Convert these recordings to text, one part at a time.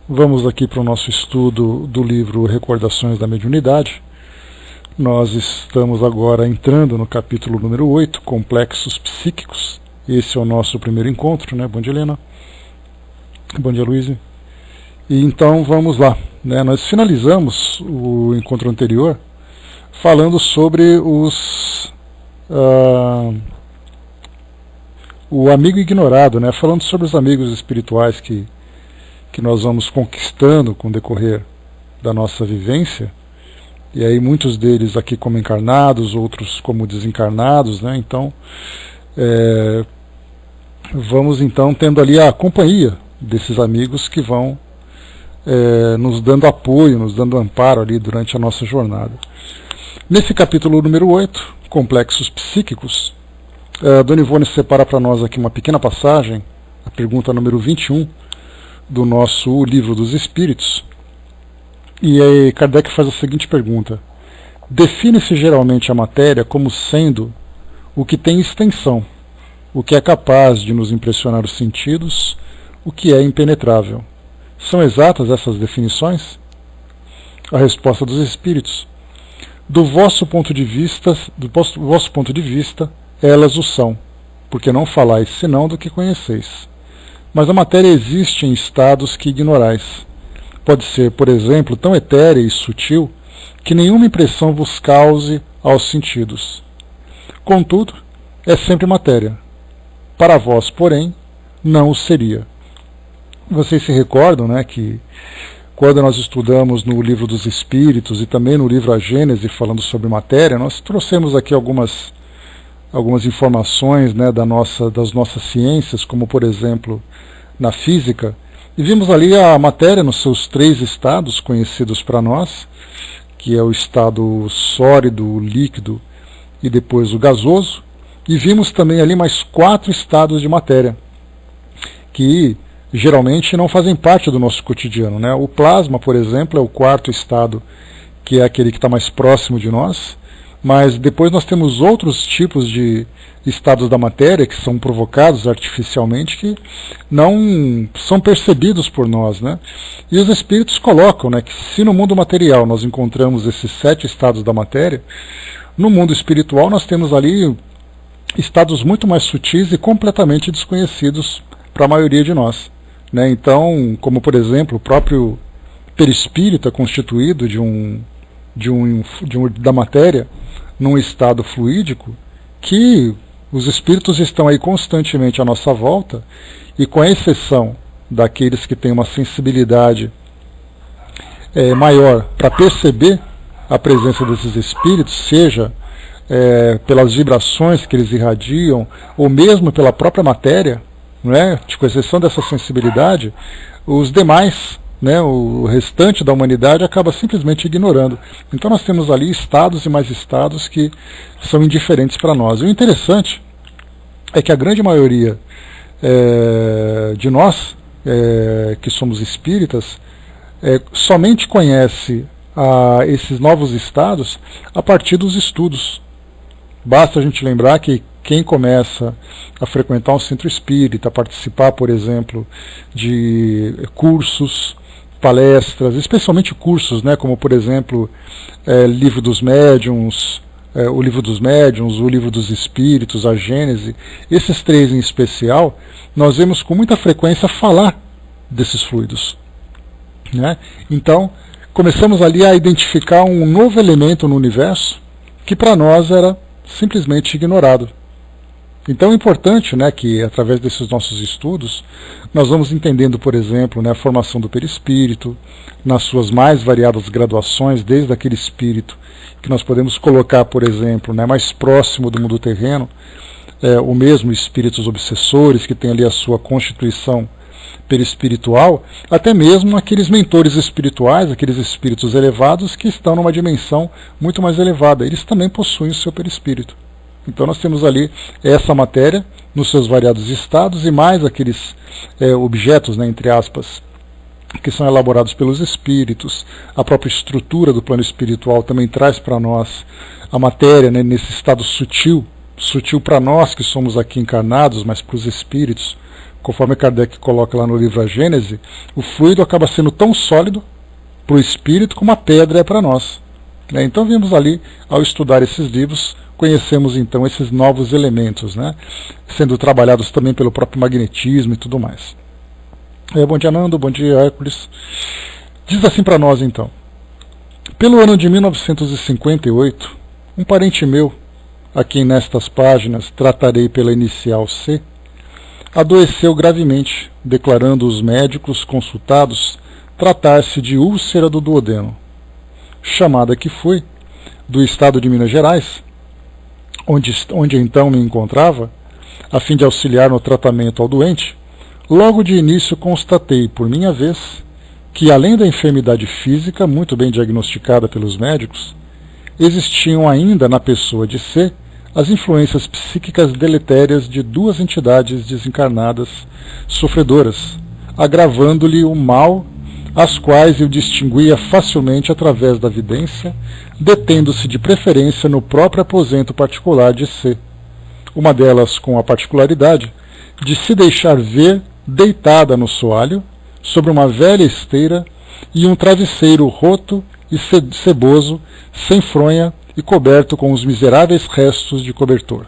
Vamos aqui para o nosso estudo do livro Recordações da Mediunidade. Nós estamos agora entrando no capítulo número 8, Complexos Psíquicos. Esse é o nosso primeiro encontro, né? Bom dia, Helena. Bom dia, Luiz. E então vamos lá, né? Nós finalizamos o encontro anterior falando sobre o amigo ignorado, né? Falando sobre os amigos espirituais que nós vamos conquistando com o decorrer da nossa vivência, e aí muitos deles aqui como encarnados, outros como desencarnados, né? Então vamos então tendo ali a companhia desses amigos que vão nos dando apoio, nos dando amparo ali durante a nossa jornada. Nesse capítulo número 8, Complexos Psíquicos, Dona Ivone separa para nós aqui uma pequena passagem, a pergunta número 21, do nosso Livro dos Espíritos, e aí Kardec faz a seguinte pergunta: define-se geralmente a matéria como sendo o que tem extensão, o que é capaz de nos impressionar os sentidos, o que é impenetrável. São exatas essas definições? A resposta dos Espíritos: do vosso ponto de vista, elas o são, porque não falais senão do que conheceis. Mas a matéria existe em estados que ignorais. Pode ser, por exemplo, tão etérea e sutil que nenhuma impressão vos cause aos sentidos. Contudo, é sempre matéria. Para vós, porém, não o seria. Vocês se recordam, né, que quando nós estudamos no Livro dos Espíritos e também no livro A Gênese, falando sobre matéria, nós trouxemos aqui algumas informações, né, das nossas ciências, como por exemplo na física, e vimos ali a matéria nos seus 3 estados conhecidos para nós, que é o estado sólido, o líquido e depois o gasoso, e vimos também ali mais 4 estados de matéria, que geralmente não fazem parte do nosso cotidiano, né? O plasma, por exemplo, é o 4º estado, que é aquele que está mais próximo de nós, mas depois nós temos outros tipos de estados da matéria que são provocados artificialmente, que não são percebidos por nós, né? E os espíritos colocam, né, que se no mundo material nós encontramos esses 7 estados da matéria, no mundo espiritual nós temos ali estados muito mais sutis e completamente desconhecidos para a maioria de nós, né? Então, como por exemplo, o próprio perispírito é constituído da matéria num estado fluídico, que os espíritos estão aí constantemente à nossa volta, e com a exceção daqueles que têm uma sensibilidade maior para perceber a presença desses espíritos, seja pelas vibrações que eles irradiam, ou mesmo pela própria matéria, né, com exceção dessa sensibilidade, os demais, né, o restante da humanidade acaba simplesmente ignorando. Então nós temos ali estados e mais estados que são indiferentes para nós. E o interessante é que a grande maioria de nós, que somos espíritas, somente conhece esses novos estados a partir dos estudos. Basta a gente lembrar que quem começa a frequentar um centro espírita, a participar, por exemplo, de cursos, palestras, especialmente cursos, né, como por exemplo Livro dos Médiuns, o Livro dos Médiuns, o Livro dos Espíritos, a Gênese, esses 3 em especial, nós vemos com muita frequência falar desses fluidos, né? Então começamos ali a identificar um novo elemento no universo que para nós era simplesmente ignorado. Então é importante, né, que através desses nossos estudos nós vamos entendendo, por exemplo, né, a formação do perispírito, nas suas mais variadas graduações, desde aquele espírito que nós podemos colocar, por exemplo, né, mais próximo do mundo terreno, o mesmo espíritos obsessores, que tem ali a sua constituição perispiritual, até mesmo aqueles mentores espirituais, aqueles espíritos elevados que estão numa dimensão muito mais elevada, eles também possuem o seu perispírito. Então nós temos ali essa matéria nos seus variados estados e mais aqueles objetos, né, entre aspas, que são elaborados pelos espíritos. A própria estrutura do plano espiritual também traz para nós a matéria, né, nesse estado sutil para nós que somos aqui encarnados, mas para os espíritos conforme Kardec coloca lá no livro A Gênese, o fluido acaba sendo tão sólido para o espírito como a pedra é para nós. Então vimos ali, ao estudar esses livros, conhecemos então esses novos elementos, né, sendo trabalhados também pelo próprio magnetismo e tudo mais. Bom dia, Nando, bom dia, Hércules. Diz assim para nós então: pelo ano de 1958, um parente meu, a quem nestas páginas tratarei pela inicial C, adoeceu gravemente, declarando os médicos consultados tratar-se de úlcera do duodeno. Chamada que fui, do estado de Minas Gerais, onde então me encontrava, a fim de auxiliar no tratamento ao doente, logo de início constatei, por minha vez, que além da enfermidade física, muito bem diagnosticada pelos médicos, existiam ainda na pessoa de C as influências psíquicas deletérias de duas entidades desencarnadas sofredoras, agravando-lhe o mal, as quais eu distinguia facilmente através da vidência, detendo-se de preferência no próprio aposento particular de C. Uma delas com a particularidade de se deixar ver deitada no soalho, sobre uma velha esteira e um travesseiro roto e ceboso, sem fronha e coberto com os miseráveis restos de cobertor.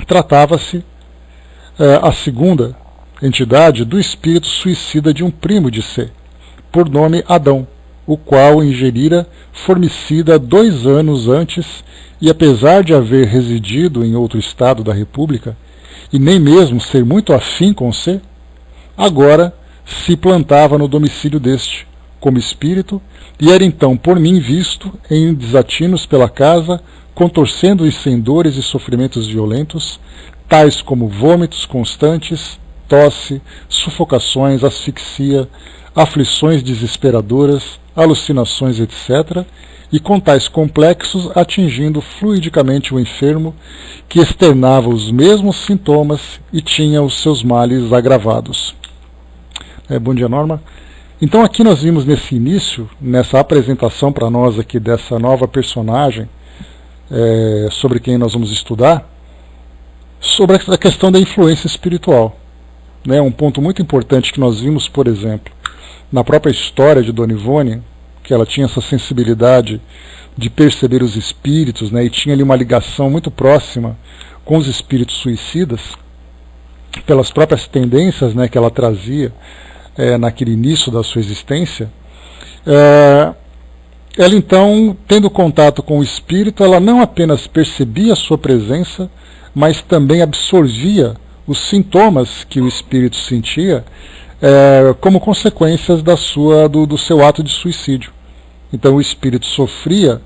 Tratava-se, a segunda entidade, do espírito suicida de um primo de C, por nome Adão, o qual ingerira formicida 2 anos antes e, apesar de haver residido em outro estado da República, e nem mesmo ser muito afim com C, agora se plantava no domicílio deste, como espírito, e era então por mim visto em desatinos pela casa, contorcendo-se em dores e sofrimentos violentos, tais como vômitos constantes, tosse, sufocações, asfixia, aflições desesperadoras, alucinações, etc., e com tais complexos atingindo fluidicamente o enfermo, que externava os mesmos sintomas e tinha os seus males agravados. Bom dia, Norma. Então aqui nós vimos nesse início, nessa apresentação para nós aqui dessa nova personagem, sobre quem nós vamos estudar, sobre a questão da influência espiritual. Um ponto muito importante que nós vimos, por exemplo, na própria história de Dona Ivone, que ela tinha essa sensibilidade de perceber os espíritos, e tinha ali uma ligação muito próxima com os espíritos suicidas, pelas próprias tendências, que ela trazia naquele início da sua existência. Ela então, tendo contato com o espírito, ela não apenas percebia a sua presença, mas também absorvia os sintomas que o espírito sentia como consequências do seu ato de suicídio. Então o espírito sofria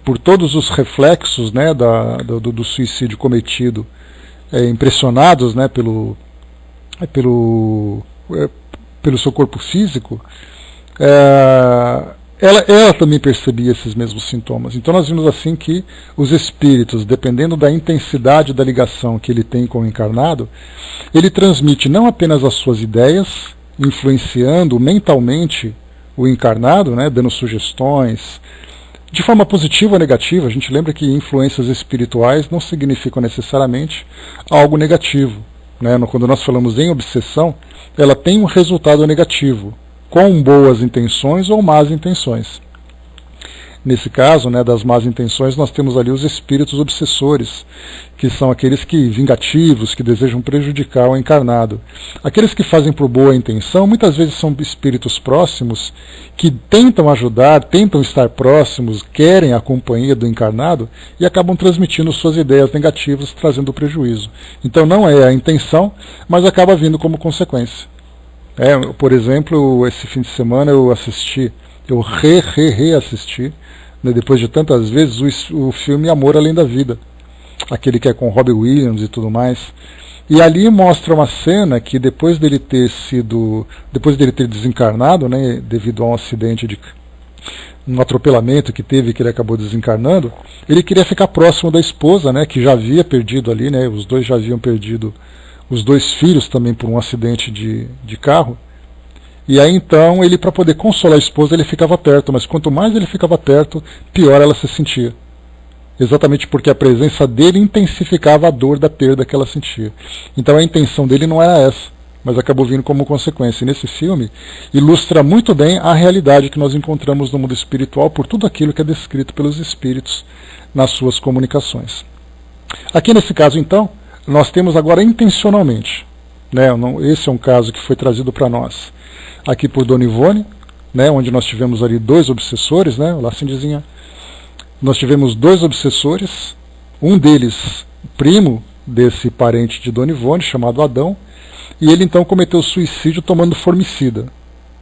por todos os reflexos do suicídio cometido, impressionados pelo seu corpo físico. Ela também percebia esses mesmos sintomas. Então nós vimos assim que os espíritos, dependendo da intensidade da ligação que ele tem com o encarnado, ele transmite não apenas as suas ideias, influenciando mentalmente o encarnado, dando sugestões, de forma positiva ou negativa. A gente lembra que influências espirituais não significam necessariamente algo negativo. Quando nós falamos em obsessão, ela tem um resultado negativo, com boas intenções ou más intenções. Nesse caso, das más intenções, nós temos ali os espíritos obsessores, que são aqueles vingativos, que desejam prejudicar o encarnado. Aqueles que fazem por boa intenção, muitas vezes são espíritos próximos, que tentam ajudar, tentam estar próximos, querem a companhia do encarnado, e acabam transmitindo suas ideias negativas, trazendo prejuízo. Então não é a intenção, mas acaba vindo como consequência. Por exemplo, esse fim de semana eu reassisti, depois de tantas vezes, o filme Amor Além da Vida, aquele que é com Robin Williams e tudo mais. E ali mostra uma cena que depois dele ter desencarnado, devido a um acidente, um atropelamento que teve, que ele acabou desencarnando, ele queria ficar próximo da esposa, que já havia perdido ali, os dois já haviam perdido os 2 filhos também por um acidente de carro. E aí então, ele, para poder consolar a esposa, ele ficava perto, mas quanto mais ele ficava perto, pior ela se sentia. exatamente porque a presença dele intensificava a dor da perda que ela sentia. Então a intenção dele não era essa, mas acabou vindo como consequência. E nesse filme ilustra muito bem a realidade que nós encontramos no mundo espiritual por tudo aquilo que é descrito pelos espíritos nas suas comunicações. Aqui nesse caso, então, nós temos agora intencionalmente, né, esse é um caso que foi trazido para nós aqui por Dona Ivone, né, onde nós tivemos ali 2 obsessores, né, lá Cindizinha, nós tivemos 2 obsessores, um deles primo desse parente de Dona Ivone, chamado Adão, e ele então cometeu suicídio tomando formicida.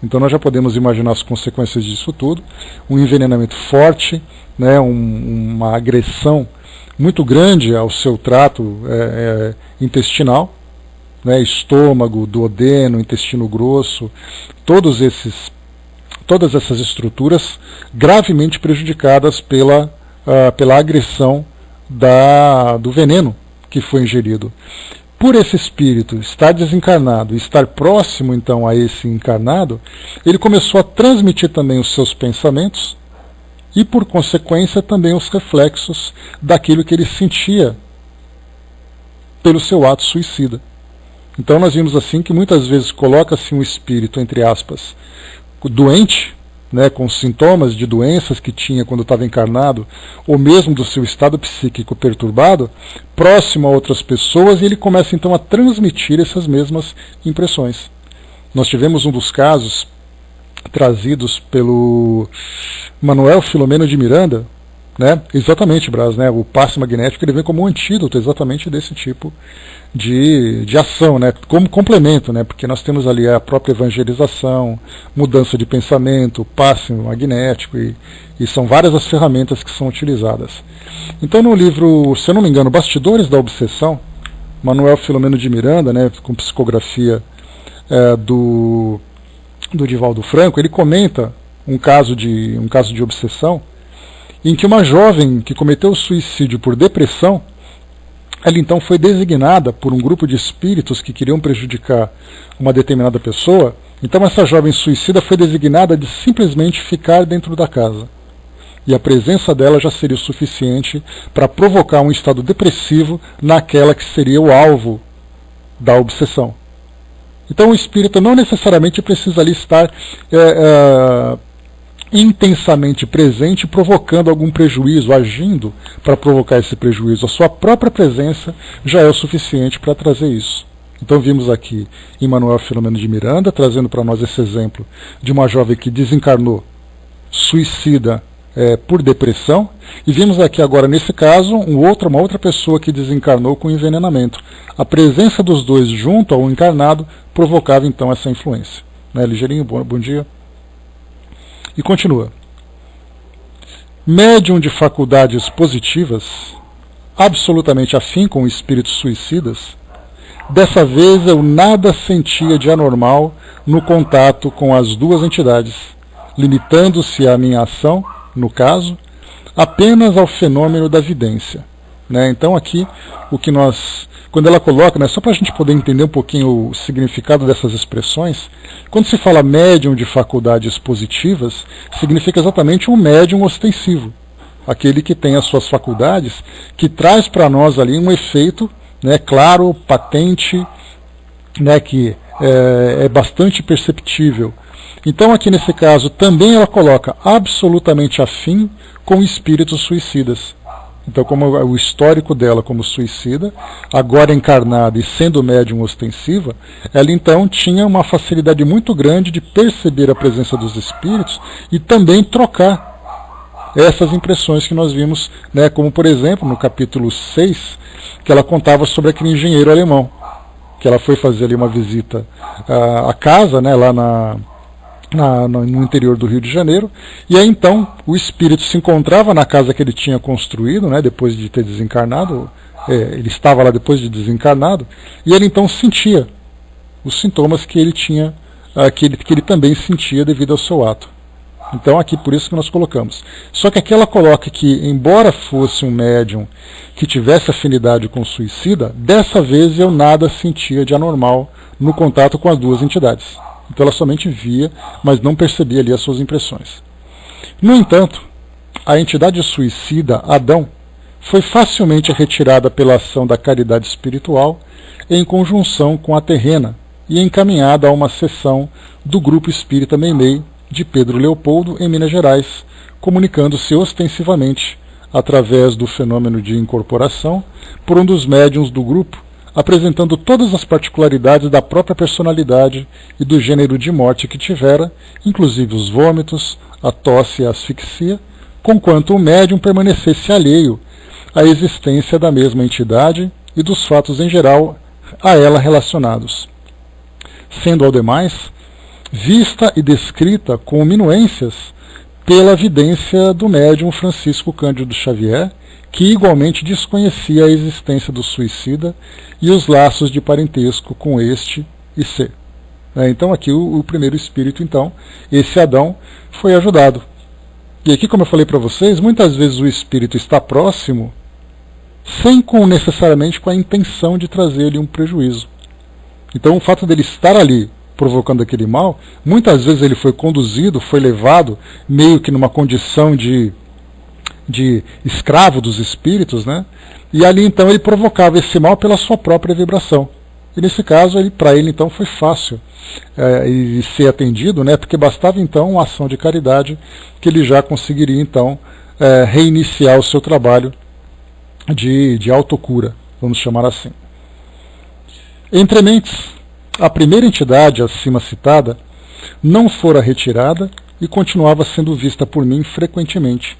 Então nós já podemos imaginar as consequências disso tudo, um envenenamento forte, né, uma agressão muito grande ao seu trato intestinal, né, estômago, duodeno, intestino grosso, todas essas estruturas gravemente prejudicadas pela agressão do veneno que foi ingerido. Por esse espírito estar desencarnado e estar próximo então a esse encarnado, ele começou a transmitir também os seus pensamentos e, por consequência, também os reflexos daquilo que ele sentia pelo seu ato suicida. Então nós vimos assim que muitas vezes coloca-se um espírito, entre aspas, doente, né, com sintomas de doenças que tinha quando estava encarnado, ou mesmo do seu estado psíquico perturbado, próximo a outras pessoas, e ele começa então a transmitir essas mesmas impressões. Nós tivemos um dos casos trazidos pelo Manuel Filomeno de Miranda, né, exatamente, Brás, né, o passe magnético ele vem como um antídoto exatamente desse tipo de ação, né, como complemento, né, porque nós temos ali a própria evangelização, mudança de pensamento, passe magnético, e são várias as ferramentas que são utilizadas. Então no livro, se eu não me engano, Bastidores da Obsessão, Manuel Filomeno de Miranda, né, com psicografia do Divaldo Franco, ele comenta um caso de obsessão em que uma jovem que cometeu suicídio por depressão, ela então foi designada por um grupo de espíritos que queriam prejudicar uma determinada pessoa. Então essa jovem suicida foi designada de simplesmente ficar dentro da casa. E a presença dela já seria o suficiente para provocar um estado depressivo naquela que seria o alvo da obsessão. Então o espírito não necessariamente precisa ali estar intensamente presente, provocando algum prejuízo, agindo para provocar esse prejuízo. A sua própria presença já é o suficiente para trazer isso. Então vimos aqui em Manuel Filomeno de Miranda, trazendo para nós esse exemplo de uma jovem que desencarnou, suicida por depressão, e vimos aqui agora nesse caso uma outra pessoa que desencarnou com envenenamento. A presença dos dois junto ao encarnado provocava então essa influência. Né, Ligeirinho, bom dia. E continua. Médium de faculdades positivas, absolutamente afim com espíritos suicidas, dessa vez eu nada sentia de anormal no contato com as 2 entidades, limitando-se a minha ação, no caso, apenas ao fenômeno da vidência. Né? Então aqui, o que quando ela coloca, né, só para a gente poder entender um pouquinho o significado dessas expressões, quando se fala médium de faculdades positivas, significa exatamente um médium ostensivo, aquele que tem as suas faculdades, que traz para nós ali um efeito, né, claro, patente, né, que é bastante perceptível. Então aqui nesse caso também ela coloca absolutamente afim com espíritos suicidas. Então, como o histórico dela como suicida, agora encarnada e sendo médium ostensiva, ela então tinha uma facilidade muito grande de perceber a presença dos espíritos e também trocar essas impressões que nós vimos, né, como por exemplo no capítulo 6, que ela contava sobre aquele engenheiro alemão, que ela foi fazer ali uma visita à casa, né, lá no interior do Rio de Janeiro, e aí então o espírito se encontrava na casa que ele tinha construído, né, depois de ter desencarnado, ele estava lá depois de desencarnado, e ele então sentia os sintomas que ele tinha, que ele também sentia devido ao seu ato. Então aqui por isso que nós colocamos. Só que aqui ela coloca que, embora fosse um médium que tivesse afinidade com o suicida, dessa vez eu nada sentia de anormal no contato com as 2 entidades. Então ela somente via, mas não percebia ali as suas impressões. No entanto, a entidade suicida, Adão, foi facilmente retirada pela ação da caridade espiritual em conjunção com a terrena e encaminhada a uma sessão do Grupo Espírita Meimei de Pedro Leopoldo, em Minas Gerais, comunicando-se ostensivamente, através do fenômeno de incorporação, por um dos médiuns do grupo, apresentando todas as particularidades da própria personalidade e do gênero de morte que tivera, inclusive os vômitos, a tosse e a asfixia, conquanto o médium permanecesse alheio à existência da mesma entidade e dos fatos em geral a ela relacionados, sendo ao demais vista e descrita com minuências pela vidência do médium Francisco Cândido Xavier, que igualmente desconhecia a existência do suicida e os laços de parentesco com este e C. Então aqui o primeiro espírito, então, esse Adão, foi ajudado. E aqui, como eu falei para vocês, muitas vezes o espírito está próximo, sem necessariamente com a intenção de trazer-lhe um prejuízo. Então o fato dele estar ali, provocando aquele mal, muitas vezes ele foi conduzido, foi levado, meio que numa condição de escravo dos espíritos, né? E ali então ele provocava esse mal pela sua própria vibração. E nesse caso, para ele então foi fácil ser atendido, né? Porque bastava então uma ação de caridade que ele já conseguiria então reiniciar o seu trabalho de autocura, vamos chamar assim. Entre mentes, a primeira entidade acima citada não fora retirada e continuava sendo vista por mim frequentemente,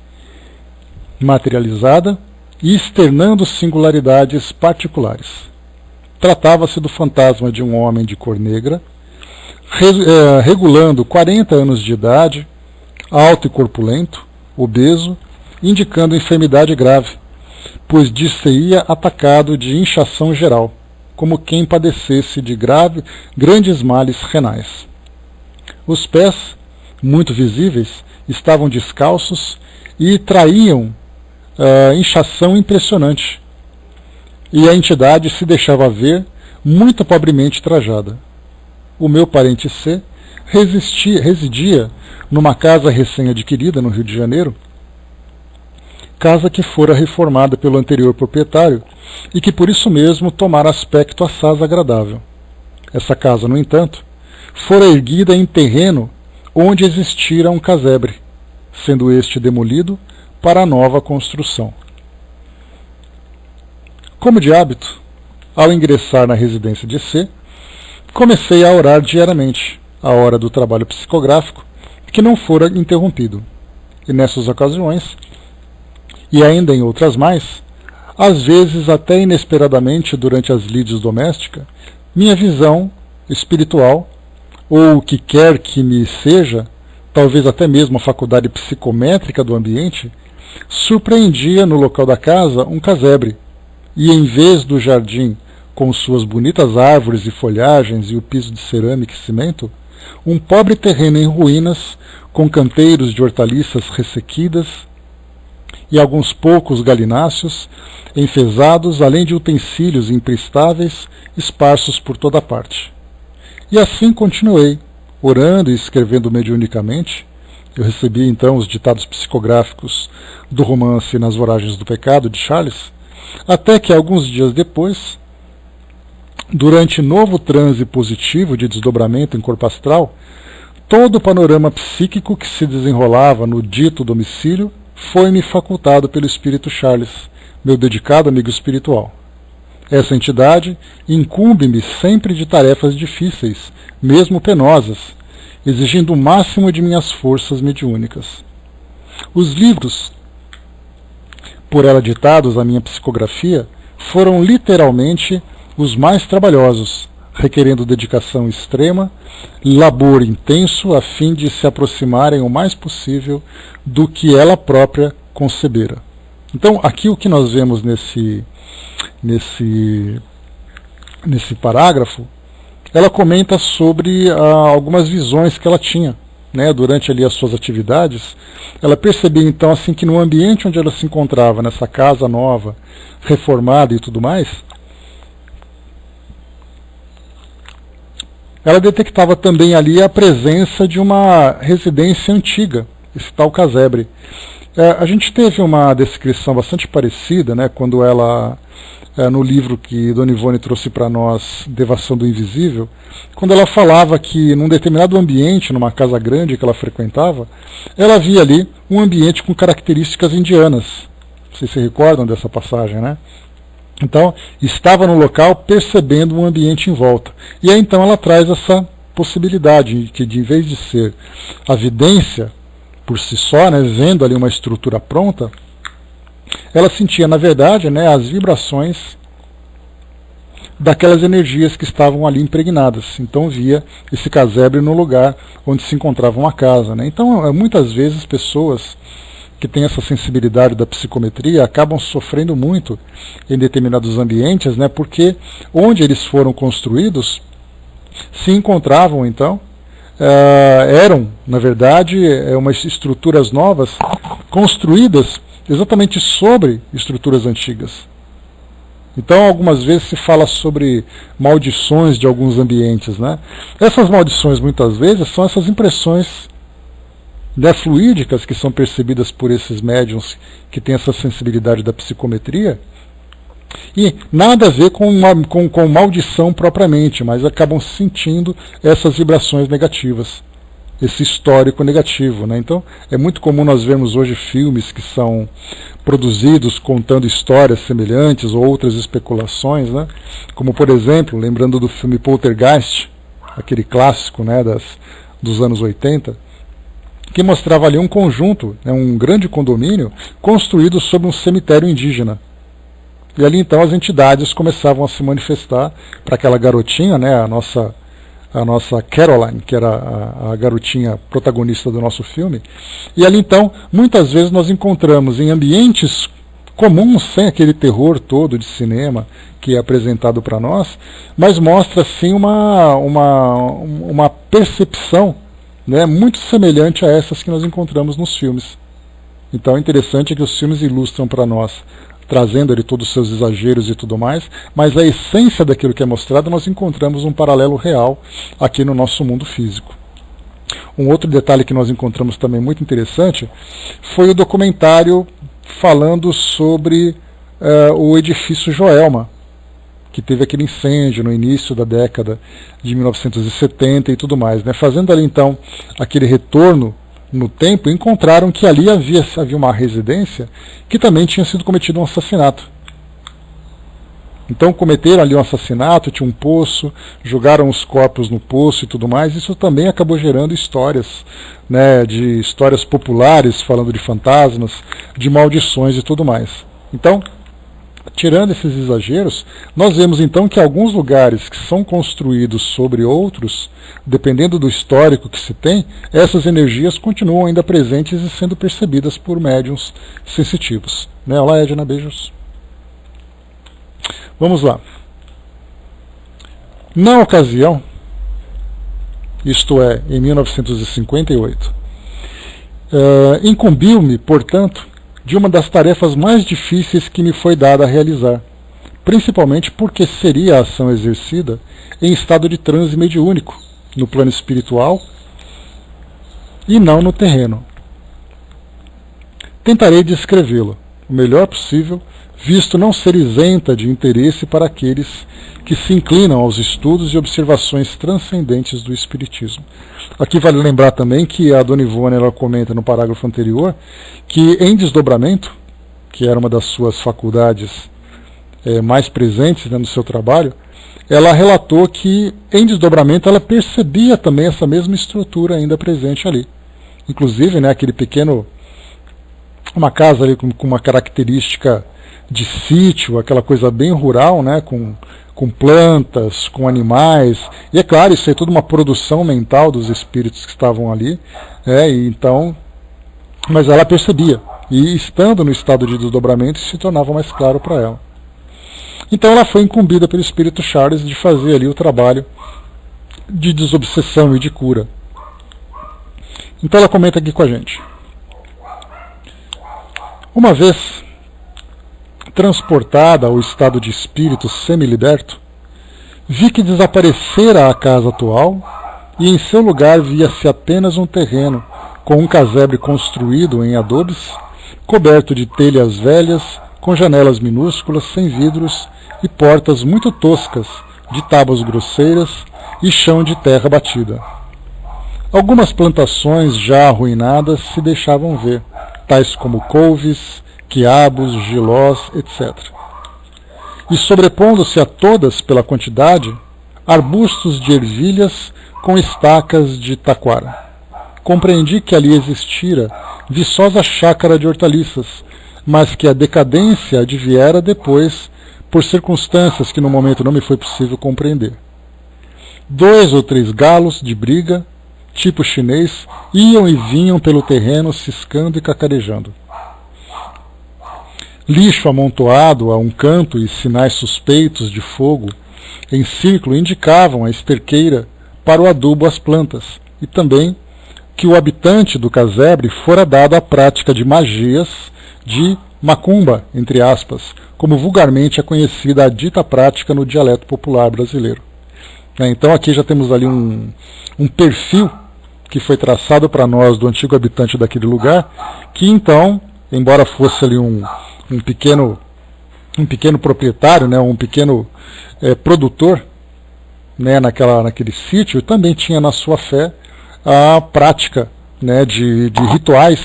materializada e externando singularidades particulares. Tratava-se do fantasma de um homem de cor negra, regulando 40 anos de idade, alto e corpulento, obeso, indicando enfermidade grave, pois dir-se-ia atacado de inchação geral, como quem padecesse de grandes males renais. Os pés, muito visíveis, estavam descalços e traíam inchação impressionante, e a entidade se deixava ver muito pobremente trajada. O meu parente C residia numa casa recém-adquirida no Rio de Janeiro, casa que fora reformada pelo anterior proprietário e que por isso mesmo tomara aspecto assaz agradável. Essa casa, no entanto, fora erguida em terreno onde existira um casebre, sendo este demolido para a nova construção. Como de hábito, ao ingressar na residência de C, comecei a orar diariamente, a hora do trabalho psicográfico, que não fora interrompido. E nessas ocasiões, e ainda em outras mais, às vezes até inesperadamente durante as lides domésticas, minha visão espiritual, ou o que quer que me seja, talvez até mesmo a faculdade psicométrica do ambiente, surpreendia no local da casa um casebre, e em vez do jardim com suas bonitas árvores e folhagens e o piso de cerâmica e cimento, um pobre terreno em ruínas com canteiros de hortaliças ressequidas e alguns poucos galináceos enfesados, além de utensílios imprestáveis esparsos por toda parte. E assim continuei, orando e escrevendo mediunicamente. Eu recebi então os ditados psicográficos do romance Nas Voragens do Pecado, de Charles, até que alguns dias depois, durante novo transe positivo de desdobramento em corpo astral, todo o panorama psíquico que se desenrolava no dito domicílio foi-me facultado pelo Espírito Charles, meu dedicado amigo espiritual. Essa entidade incumbe-me sempre de tarefas difíceis, mesmo penosas, exigindo o máximo de minhas forças mediúnicas. Os livros, por ela ditados à minha psicografia, foram literalmente os mais trabalhosos, requerendo dedicação extrema, labor intenso a fim de se aproximarem o mais possível do que ela própria concebera. Então, aqui o que nós vemos nesse parágrafo, ela comenta sobre algumas visões que ela tinha, né, durante ali as suas atividades. Ela percebia então assim que no ambiente onde ela se encontrava, nessa casa nova, reformada e tudo mais, ela detectava também ali a presença de uma residência antiga, esse tal casebre. A gente teve uma descrição bastante parecida, né, quando ela, no livro que Dona Ivone trouxe para nós, Devação do Invisível, quando ela falava que num determinado ambiente, numa casa grande que ela frequentava, ela via ali um ambiente com características indianas. Vocês se recordam dessa passagem, né? Então, estava no local percebendo um ambiente em volta. E aí então ela traz essa possibilidade que, de em vez de ser a vidência por si só, né, vendo ali uma estrutura pronta, ela sentia, na verdade, né, as vibrações daquelas energias que estavam ali impregnadas. Então via esse casebre no lugar onde se encontrava uma casa, né? Então, muitas vezes, pessoas que têm essa sensibilidade da psicometria acabam sofrendo muito em determinados ambientes, né, porque onde eles foram construídos se encontravam, então, eram, na verdade, umas estruturas novas construídas exatamente sobre estruturas antigas. Então, algumas vezes se fala sobre maldições de alguns ambientes, né? Essas maldições, muitas vezes, são essas impressões, né, fluídicas que são percebidas por esses médiuns que têm essa sensibilidade da psicometria, e nada a ver com maldição propriamente, mas acabam sentindo essas vibrações negativas, esse histórico negativo, né? Então é muito comum nós vermos hoje filmes que são produzidos contando histórias semelhantes ou outras especulações, né? Como, por exemplo, lembrando do filme Poltergeist, aquele clássico, né, dos anos 80, que mostrava ali um conjunto, né, um grande condomínio construído sobre um cemitério indígena. E ali então as entidades começavam a se manifestar para aquela garotinha, né, a nossa Caroline, que era a garotinha protagonista do nosso filme. E ali então, muitas vezes nós encontramos em ambientes comuns, sem aquele terror todo de cinema que é apresentado para nós, mas mostra sim uma percepção, né, muito semelhante a essas que nós encontramos nos filmes. Então é interessante que os filmes ilustram para nós, trazendo ali todos os seus exageros e tudo mais, mas a essência daquilo que é mostrado nós encontramos um paralelo real aqui no nosso mundo físico. Um outro detalhe que nós encontramos também muito interessante foi o documentário falando sobre o edifício Joelma, que teve aquele incêndio no início da década de 1970 e tudo mais, né? Fazendo ali então aquele retorno no tempo, encontraram que ali havia uma residência que também tinha sido cometido um assassinato. Então cometeram ali um assassinato, tinha um poço, jogaram os corpos no poço e tudo mais. Isso também acabou gerando histórias, né, de histórias populares, falando de fantasmas, de maldições e tudo mais. Então, tirando esses exageros, nós vemos então que alguns lugares que são construídos sobre outros, dependendo do histórico que se tem, essas energias continuam ainda presentes e sendo percebidas por médiuns sensitivos. Né? Olá, Edna, beijos. Vamos lá. Na ocasião, isto é, em 1958, incumbiu-me, portanto, de uma das tarefas mais difíceis que me foi dada a realizar, principalmente porque seria a ação exercida em estado de transe mediúnico, no plano espiritual e não no terreno. Tentarei descrevê-lo o melhor possível, visto não ser isenta de interesse para aqueles que se inclinam aos estudos e observações transcendentes do Espiritismo. Aqui vale lembrar também que a Dona Ivone, ela comenta no parágrafo anterior que em desdobramento, que era uma das suas faculdades mais presentes, né, no seu trabalho, ela relatou que em desdobramento ela percebia também essa mesma estrutura ainda presente ali. Inclusive, né, uma casa ali com uma característica de sítio, aquela coisa bem rural, né, com plantas, com animais, e é claro, isso é tudo uma produção mental dos espíritos que estavam ali, e então, mas ela percebia, e estando no estado de desdobramento, isso se tornava mais claro para ela. Então ela foi incumbida pelo Espírito Charles de fazer ali o trabalho de desobsessão e de cura. Então ela comenta aqui com a gente. Uma vez transportada ao estado de espírito semi-liberto, vi que desaparecera a casa atual e em seu lugar via-se apenas um terreno com um casebre construído em adobes coberto de telhas velhas, com janelas minúsculas, sem vidros, e portas muito toscas, de tábuas grosseiras, e chão de terra batida. Algumas plantações já arruinadas se deixavam ver, tais como couves, quiabos, gilós, etc. E sobrepondo-se a todas pela quantidade, arbustos de ervilhas com estacas de taquara. Compreendi que ali existira viçosa chácara de hortaliças, mas que a decadência adviera depois, por circunstâncias que no momento não me foi possível compreender. 2 ou 3 galos de briga, tipo chinês, iam e vinham pelo terreno ciscando e cacarejando. Lixo amontoado a um canto e sinais suspeitos de fogo em círculo indicavam a esterqueira para o adubo às plantas, e também que o habitante do casebre fora dado à prática de magias de macumba, entre aspas, como vulgarmente é conhecida a dita prática no dialeto popular brasileiro. Então aqui já temos ali um perfil que foi traçado para nós do antigo habitante daquele lugar, que então, embora fosse ali um pequeno proprietário, né, um pequeno produtor, né, naquele sítio, também tinha na sua fé a prática, né, de rituais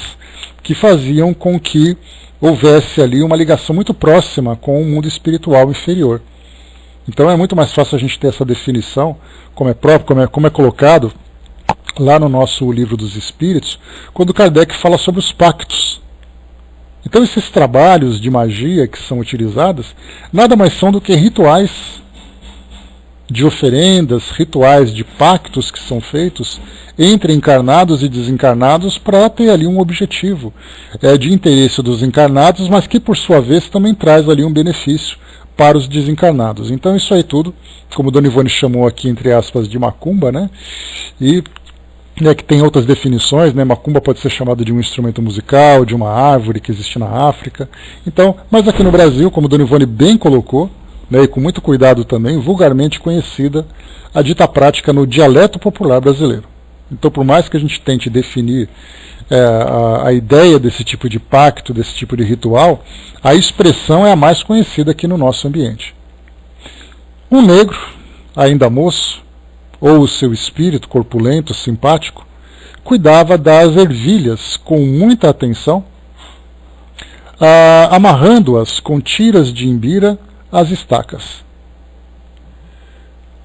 que faziam com que houvesse ali uma ligação muito próxima com o mundo espiritual inferior. Então é muito mais fácil a gente ter essa definição, como é colocado lá no nosso Livro dos Espíritos, quando Kardec fala sobre os pactos. Então esses trabalhos de magia que são utilizados, nada mais são do que rituais de oferendas, rituais de pactos que são feitos entre encarnados e desencarnados para ter ali um objetivo de interesse dos encarnados, mas que por sua vez também traz ali um benefício para os desencarnados. Então isso aí tudo, como Dona Ivone chamou aqui entre aspas de macumba, né? E que tem outras definições, né? Macumba pode ser chamado de um instrumento musical, de uma árvore que existe na África. Então, mas aqui no Brasil, como Dona Ivone bem colocou, né, e com muito cuidado também, vulgarmente conhecida a dita prática no dialeto popular brasileiro. Então, por mais que a gente tente definir a ideia desse tipo de pacto, desse tipo de ritual, a expressão é a mais conhecida aqui no nosso ambiente. Um negro, ainda moço, ou o seu espírito corpulento, simpático, cuidava das ervilhas com muita atenção, amarrando-as com tiras de imbira às estacas.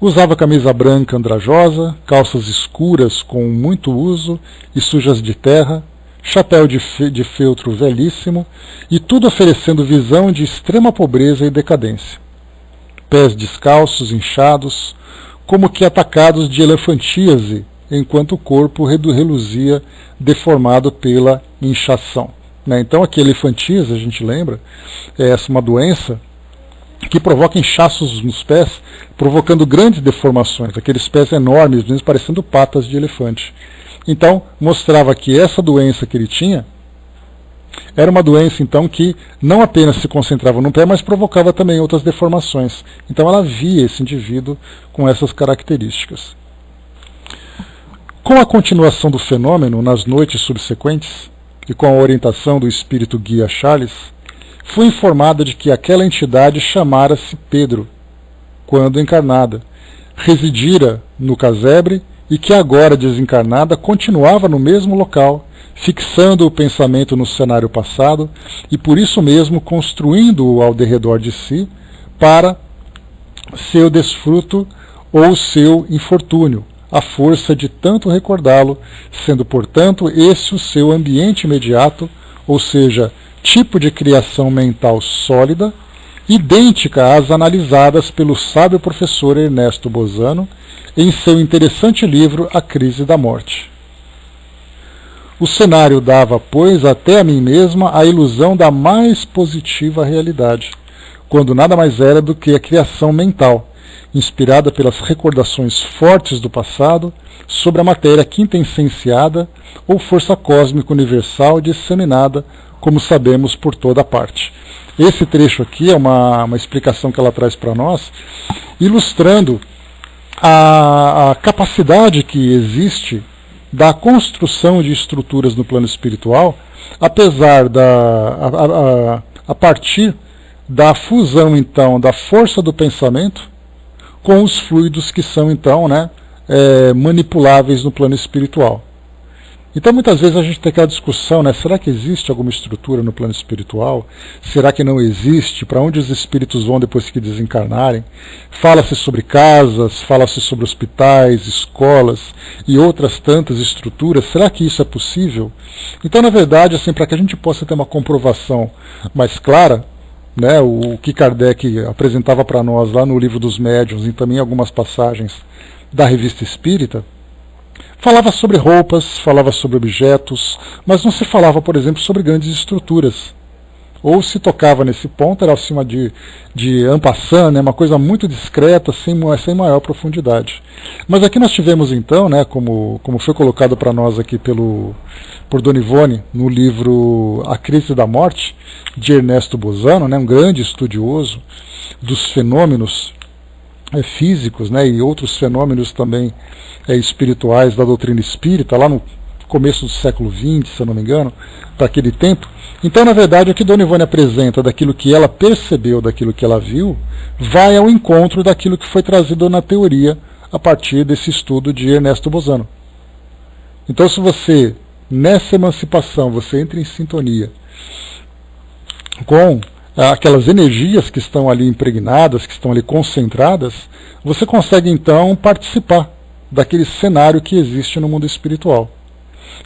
Usava camisa branca andrajosa, calças escuras com muito uso e sujas de terra, chapéu de feltro velhíssimo, e tudo oferecendo visão de extrema pobreza e decadência. Pés descalços, inchados, como que atacados de elefantíase, enquanto o corpo reluzia deformado pela inchação. Então aqui elefantíase, a gente lembra, é uma doença que provoca inchaços nos pés, provocando grandes deformações, aqueles pés enormes, mesmo parecendo patas de elefante. Então mostrava que essa doença que ele tinha era uma doença então que não apenas se concentrava no pé, mas provocava também outras deformações. Então ela via esse indivíduo com essas características. Com a continuação do fenômeno nas noites subsequentes, e com a orientação do espírito guia Charles, fui informada de que aquela entidade chamara-se Pedro, quando encarnada, residira no casebre e que agora desencarnada continuava no mesmo local, fixando o pensamento no cenário passado e por isso mesmo construindo-o ao derredor de si para seu desfruto ou seu infortúnio, à força de tanto recordá-lo, sendo, portanto, esse o seu ambiente imediato, ou seja, tipo de criação mental sólida, idêntica às analisadas pelo sábio professor Ernesto Bozano em seu interessante livro A Crise da Morte. O cenário dava, pois, até a mim mesma a ilusão da mais positiva realidade, quando nada mais era do que a criação mental, inspirada pelas recordações fortes do passado sobre a matéria quintessenciada ou força cósmica universal disseminada, como sabemos, por toda parte. Esse trecho aqui é uma explicação que ela traz para nós, ilustrando a capacidade que existe da construção de estruturas no plano espiritual apesar a partir da fusão, então, da força do pensamento com os fluidos que são, então, né, manipuláveis no plano espiritual. Então, muitas vezes a gente tem aquela discussão, né? Será que existe alguma estrutura no plano espiritual? Será que não existe? Para onde os espíritos vão depois que desencarnarem? Fala-se sobre casas, fala-se sobre hospitais, escolas e outras tantas estruturas. Será que isso é possível? Então, na verdade, assim, para que a gente possa ter uma comprovação mais clara, né, o que Kardec apresentava para nós lá no Livro dos Médiuns e também algumas passagens da Revista Espírita, falava sobre roupas, falava sobre objetos, mas não se falava, por exemplo, sobre grandes estruturas. Ou se tocava nesse ponto, era acima de en passant, né, uma coisa muito discreta, sem maior profundidade. Mas aqui nós tivemos então, né, como foi colocado para nós aqui por Dona Ivone, no livro A Crise da Morte, de Ernesto Bozano, né, um grande estudioso dos fenômenos físicos, né, e outros fenômenos também espirituais da doutrina espírita, lá no começo do século XX, se eu não me engano, para aquele tempo. Então, na verdade, o que Dona Ivone apresenta daquilo que ela percebeu, daquilo que ela viu, vai ao encontro daquilo que foi trazido na teoria a partir desse estudo de Ernesto Bozano. Então, se você, nessa emancipação, você entra em sintonia com aquelas energias que estão ali impregnadas, que estão ali concentradas, você consegue então participar daquele cenário que existe no mundo espiritual.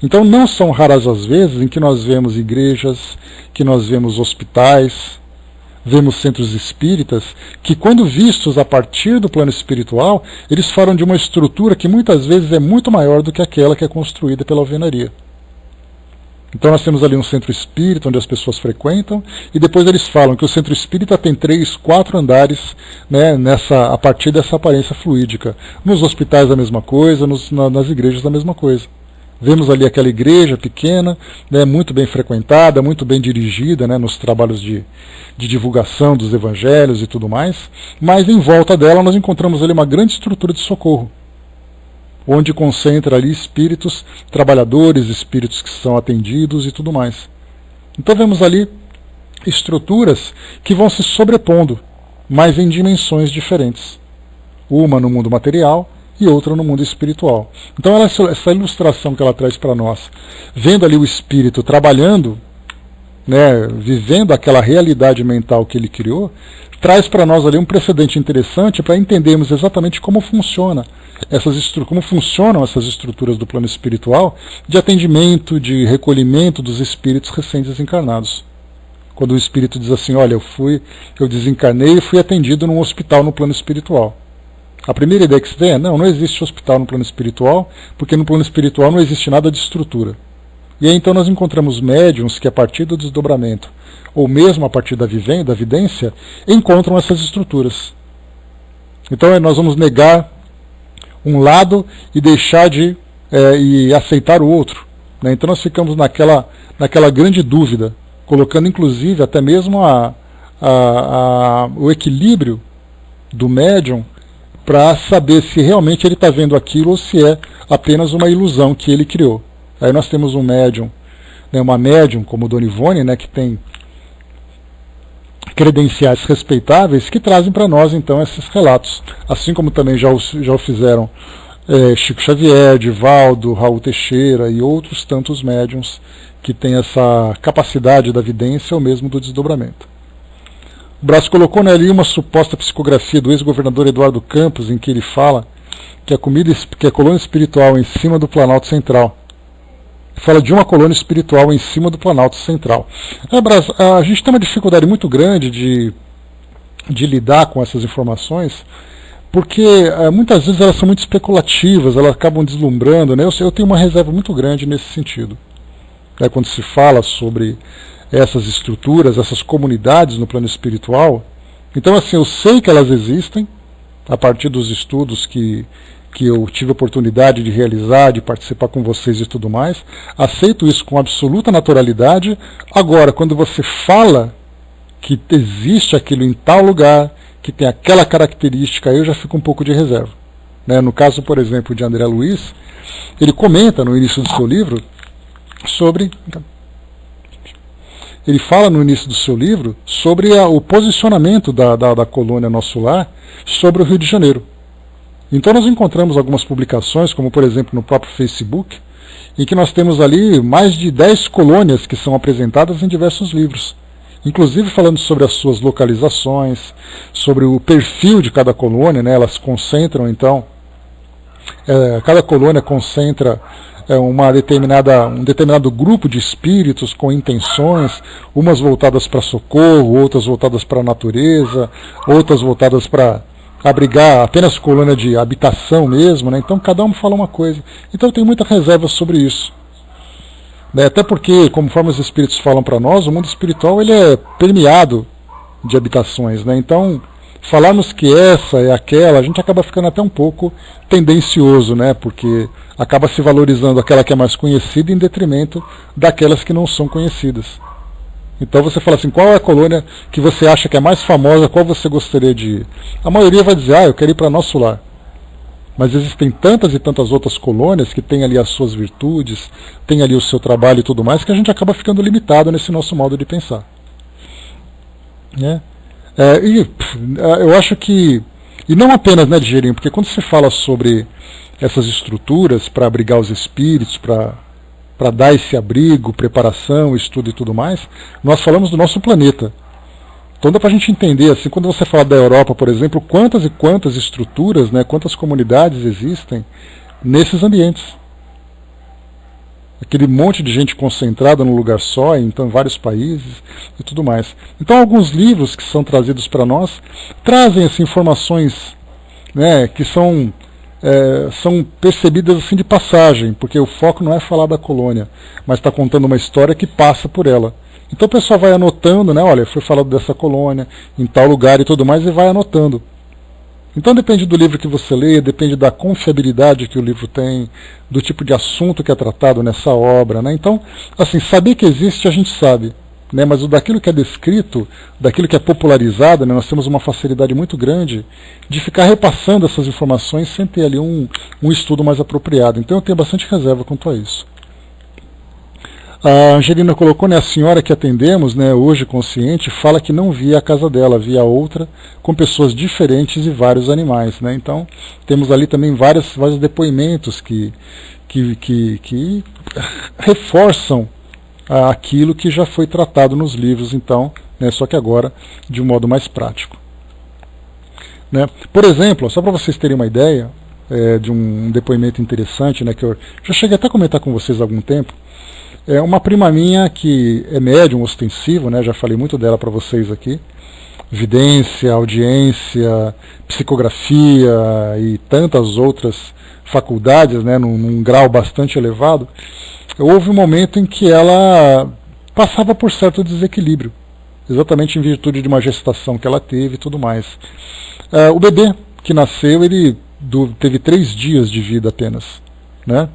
Então não são raras as vezes em que nós vemos igrejas, que nós vemos hospitais, vemos centros espíritas, que quando vistos a partir do plano espiritual, eles falam de uma estrutura que muitas vezes é muito maior do que aquela que é construída pela alvenaria. Então nós temos ali um centro espírita onde as pessoas frequentam, e depois eles falam que o centro espírita tem 3, 4 andares, né, a partir dessa aparência fluídica. Nos hospitais a mesma coisa, nas igrejas a mesma coisa. Vemos ali aquela igreja pequena, né, muito bem frequentada, muito bem dirigida, né, nos trabalhos de divulgação dos evangelhos e tudo mais, mas em volta dela nós encontramos ali uma grande estrutura de socorro, onde concentra ali espíritos trabalhadores, espíritos que são atendidos e tudo mais. Então vemos ali estruturas que vão se sobrepondo, mas em dimensões diferentes. Uma no mundo material e outra no mundo espiritual. Então essa ilustração que ela traz para nós, vendo ali o espírito trabalhando, né, vivendo aquela realidade mental que ele criou, traz para nós ali um precedente interessante para entendermos exatamente como funcionam essas estruturas do plano espiritual de atendimento, de recolhimento dos espíritos recém-desencarnados. Quando o espírito diz assim, olha, eu desencarnei e fui atendido num hospital no plano espiritual. A primeira ideia que se tem é, não existe hospital no plano espiritual, porque no plano espiritual não existe nada de estrutura. E aí então nós encontramos médiuns que a partir do desdobramento, ou mesmo a partir da vidência, encontram essas estruturas. Então nós vamos negar um lado e deixar e aceitar o outro, né? Então nós ficamos naquela grande dúvida, colocando inclusive até mesmo o equilíbrio do médium para saber se realmente ele está vendo aquilo ou se é apenas uma ilusão que ele criou. Aí nós temos um médium, né, uma médium como Dona Ivone, né, que tem credenciais respeitáveis, que trazem para nós então esses relatos, assim como também já o fizeram Chico Xavier, Divaldo, Raul Teixeira e outros tantos médiums que têm essa capacidade da vidência ou mesmo do desdobramento. O Brás colocou, né, ali uma suposta psicografia do ex-governador Eduardo Campos, em que ele fala que a colônia espiritual em cima do Planalto Central. Fala de uma colônia espiritual em cima do Planalto Central. Brás, a gente tem uma dificuldade muito grande de lidar com essas informações, porque muitas vezes elas são muito especulativas, elas acabam deslumbrando, né? Eu tenho uma reserva muito grande nesse sentido. Quando se fala sobre essas estruturas, essas comunidades no plano espiritual, então assim, eu sei que elas existem, a partir dos estudos que eu tive a oportunidade de realizar, de participar com vocês e tudo mais, aceito isso com absoluta naturalidade. Agora, quando você fala que existe aquilo em tal lugar, que tem aquela característica, eu já fico um pouco de reserva. No caso, por exemplo, de André Luiz, ele comenta no início do seu livro sobre ele fala no início do seu livro sobre o posicionamento da colônia Nosso Lar sobre o Rio de Janeiro. Então nós encontramos algumas publicações, como por exemplo no próprio Facebook, em que nós temos ali mais de 10 colônias que são apresentadas em diversos livros, inclusive falando sobre as suas localizações, sobre o perfil de cada colônia, né? Elas concentram então, cada colônia concentra um determinado grupo de espíritos com intenções, umas voltadas para socorro, outras voltadas para a natureza, outras voltadas para abrigar apenas colônia de habitação mesmo, né? Então cada um fala uma coisa. Então eu tenho muita reserva sobre isso, né? Até porque, conforme os espíritos falam para nós, o mundo espiritual ele é permeado de habitações, né? Então falarmos que essa é aquela, a gente acaba ficando até um pouco tendencioso, né? Porque acaba se valorizando aquela que é mais conhecida em detrimento daquelas que não são conhecidas. Então você fala assim, qual é a colônia que você acha que é mais famosa, qual você gostaria de ir? A maioria vai dizer, eu quero ir para Nosso Lar. Mas existem tantas e tantas outras colônias que têm ali as suas virtudes, têm ali o seu trabalho e tudo mais, que a gente acaba ficando limitado nesse nosso modo de pensar, né? Eu acho que, e não apenas, né, Digeirinho, porque quando se fala sobre essas estruturas para abrigar os espíritos, para dar esse abrigo, preparação, estudo e tudo mais, nós falamos do nosso planeta. Então dá para a gente entender, assim, quando você fala da Europa, por exemplo, quantas e quantas estruturas, né, quantas comunidades existem nesses ambientes. Aquele monte de gente concentrada num lugar só, então em vários países e tudo mais. Então alguns livros que são trazidos para nós trazem assim, informações, né, que são percebidas assim de passagem, porque o foco não é falar da colônia, mas está contando uma história que passa por ela. Então o pessoal vai anotando, né, olha, foi falado dessa colônia, em tal lugar e tudo mais, e vai anotando. Então depende do livro que você lê, depende da confiabilidade que o livro tem, do tipo de assunto que é tratado nessa obra, né? Então, assim, saber que existe a gente sabe, né? Mas daquilo que é descrito, daquilo que é popularizado, né? Nós temos uma facilidade muito grande de ficar repassando essas informações sem ter ali um estudo mais apropriado. Então eu tenho bastante reserva quanto a isso. A Angelina colocou, né, a senhora que atendemos, né, hoje consciente, fala que não via a casa dela, via outra, com pessoas diferentes e vários animais, né? Então, temos ali também vários depoimentos que reforçam aquilo que já foi tratado nos livros, então, né, só que agora de um modo mais prático, né? Por exemplo, só para vocês terem uma ideia de um depoimento interessante, né, que eu já cheguei até a comentar com vocês há algum tempo. É uma prima minha que é médium ostensivo, né, já falei muito dela para vocês aqui, vidência, audiência, psicografia e tantas outras faculdades, né, num grau bastante elevado. Houve um momento em que ela passava por certo desequilíbrio, exatamente em virtude de uma gestação que ela teve e tudo mais. O bebê que nasceu, ele teve 3 dias de vida apenas, né?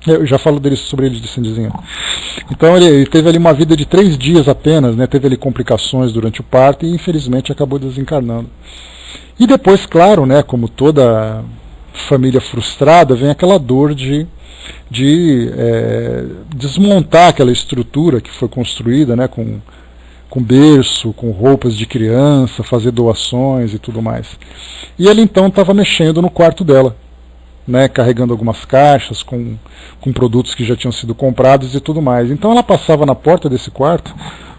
Eu já falo sobre ele de Cindizinho. Então ele teve ali uma vida de 3 dias apenas, né? Teve ali complicações durante o parto e infelizmente acabou desencarnando. E depois, claro, né, como toda família frustrada, vem aquela dor de desmontar aquela estrutura que foi construída, né, com berço, com roupas de criança, fazer doações e tudo mais. E ele então estava mexendo no quarto dela, né, carregando algumas caixas com produtos que já tinham sido comprados e tudo mais. Então ela passava na porta desse quarto,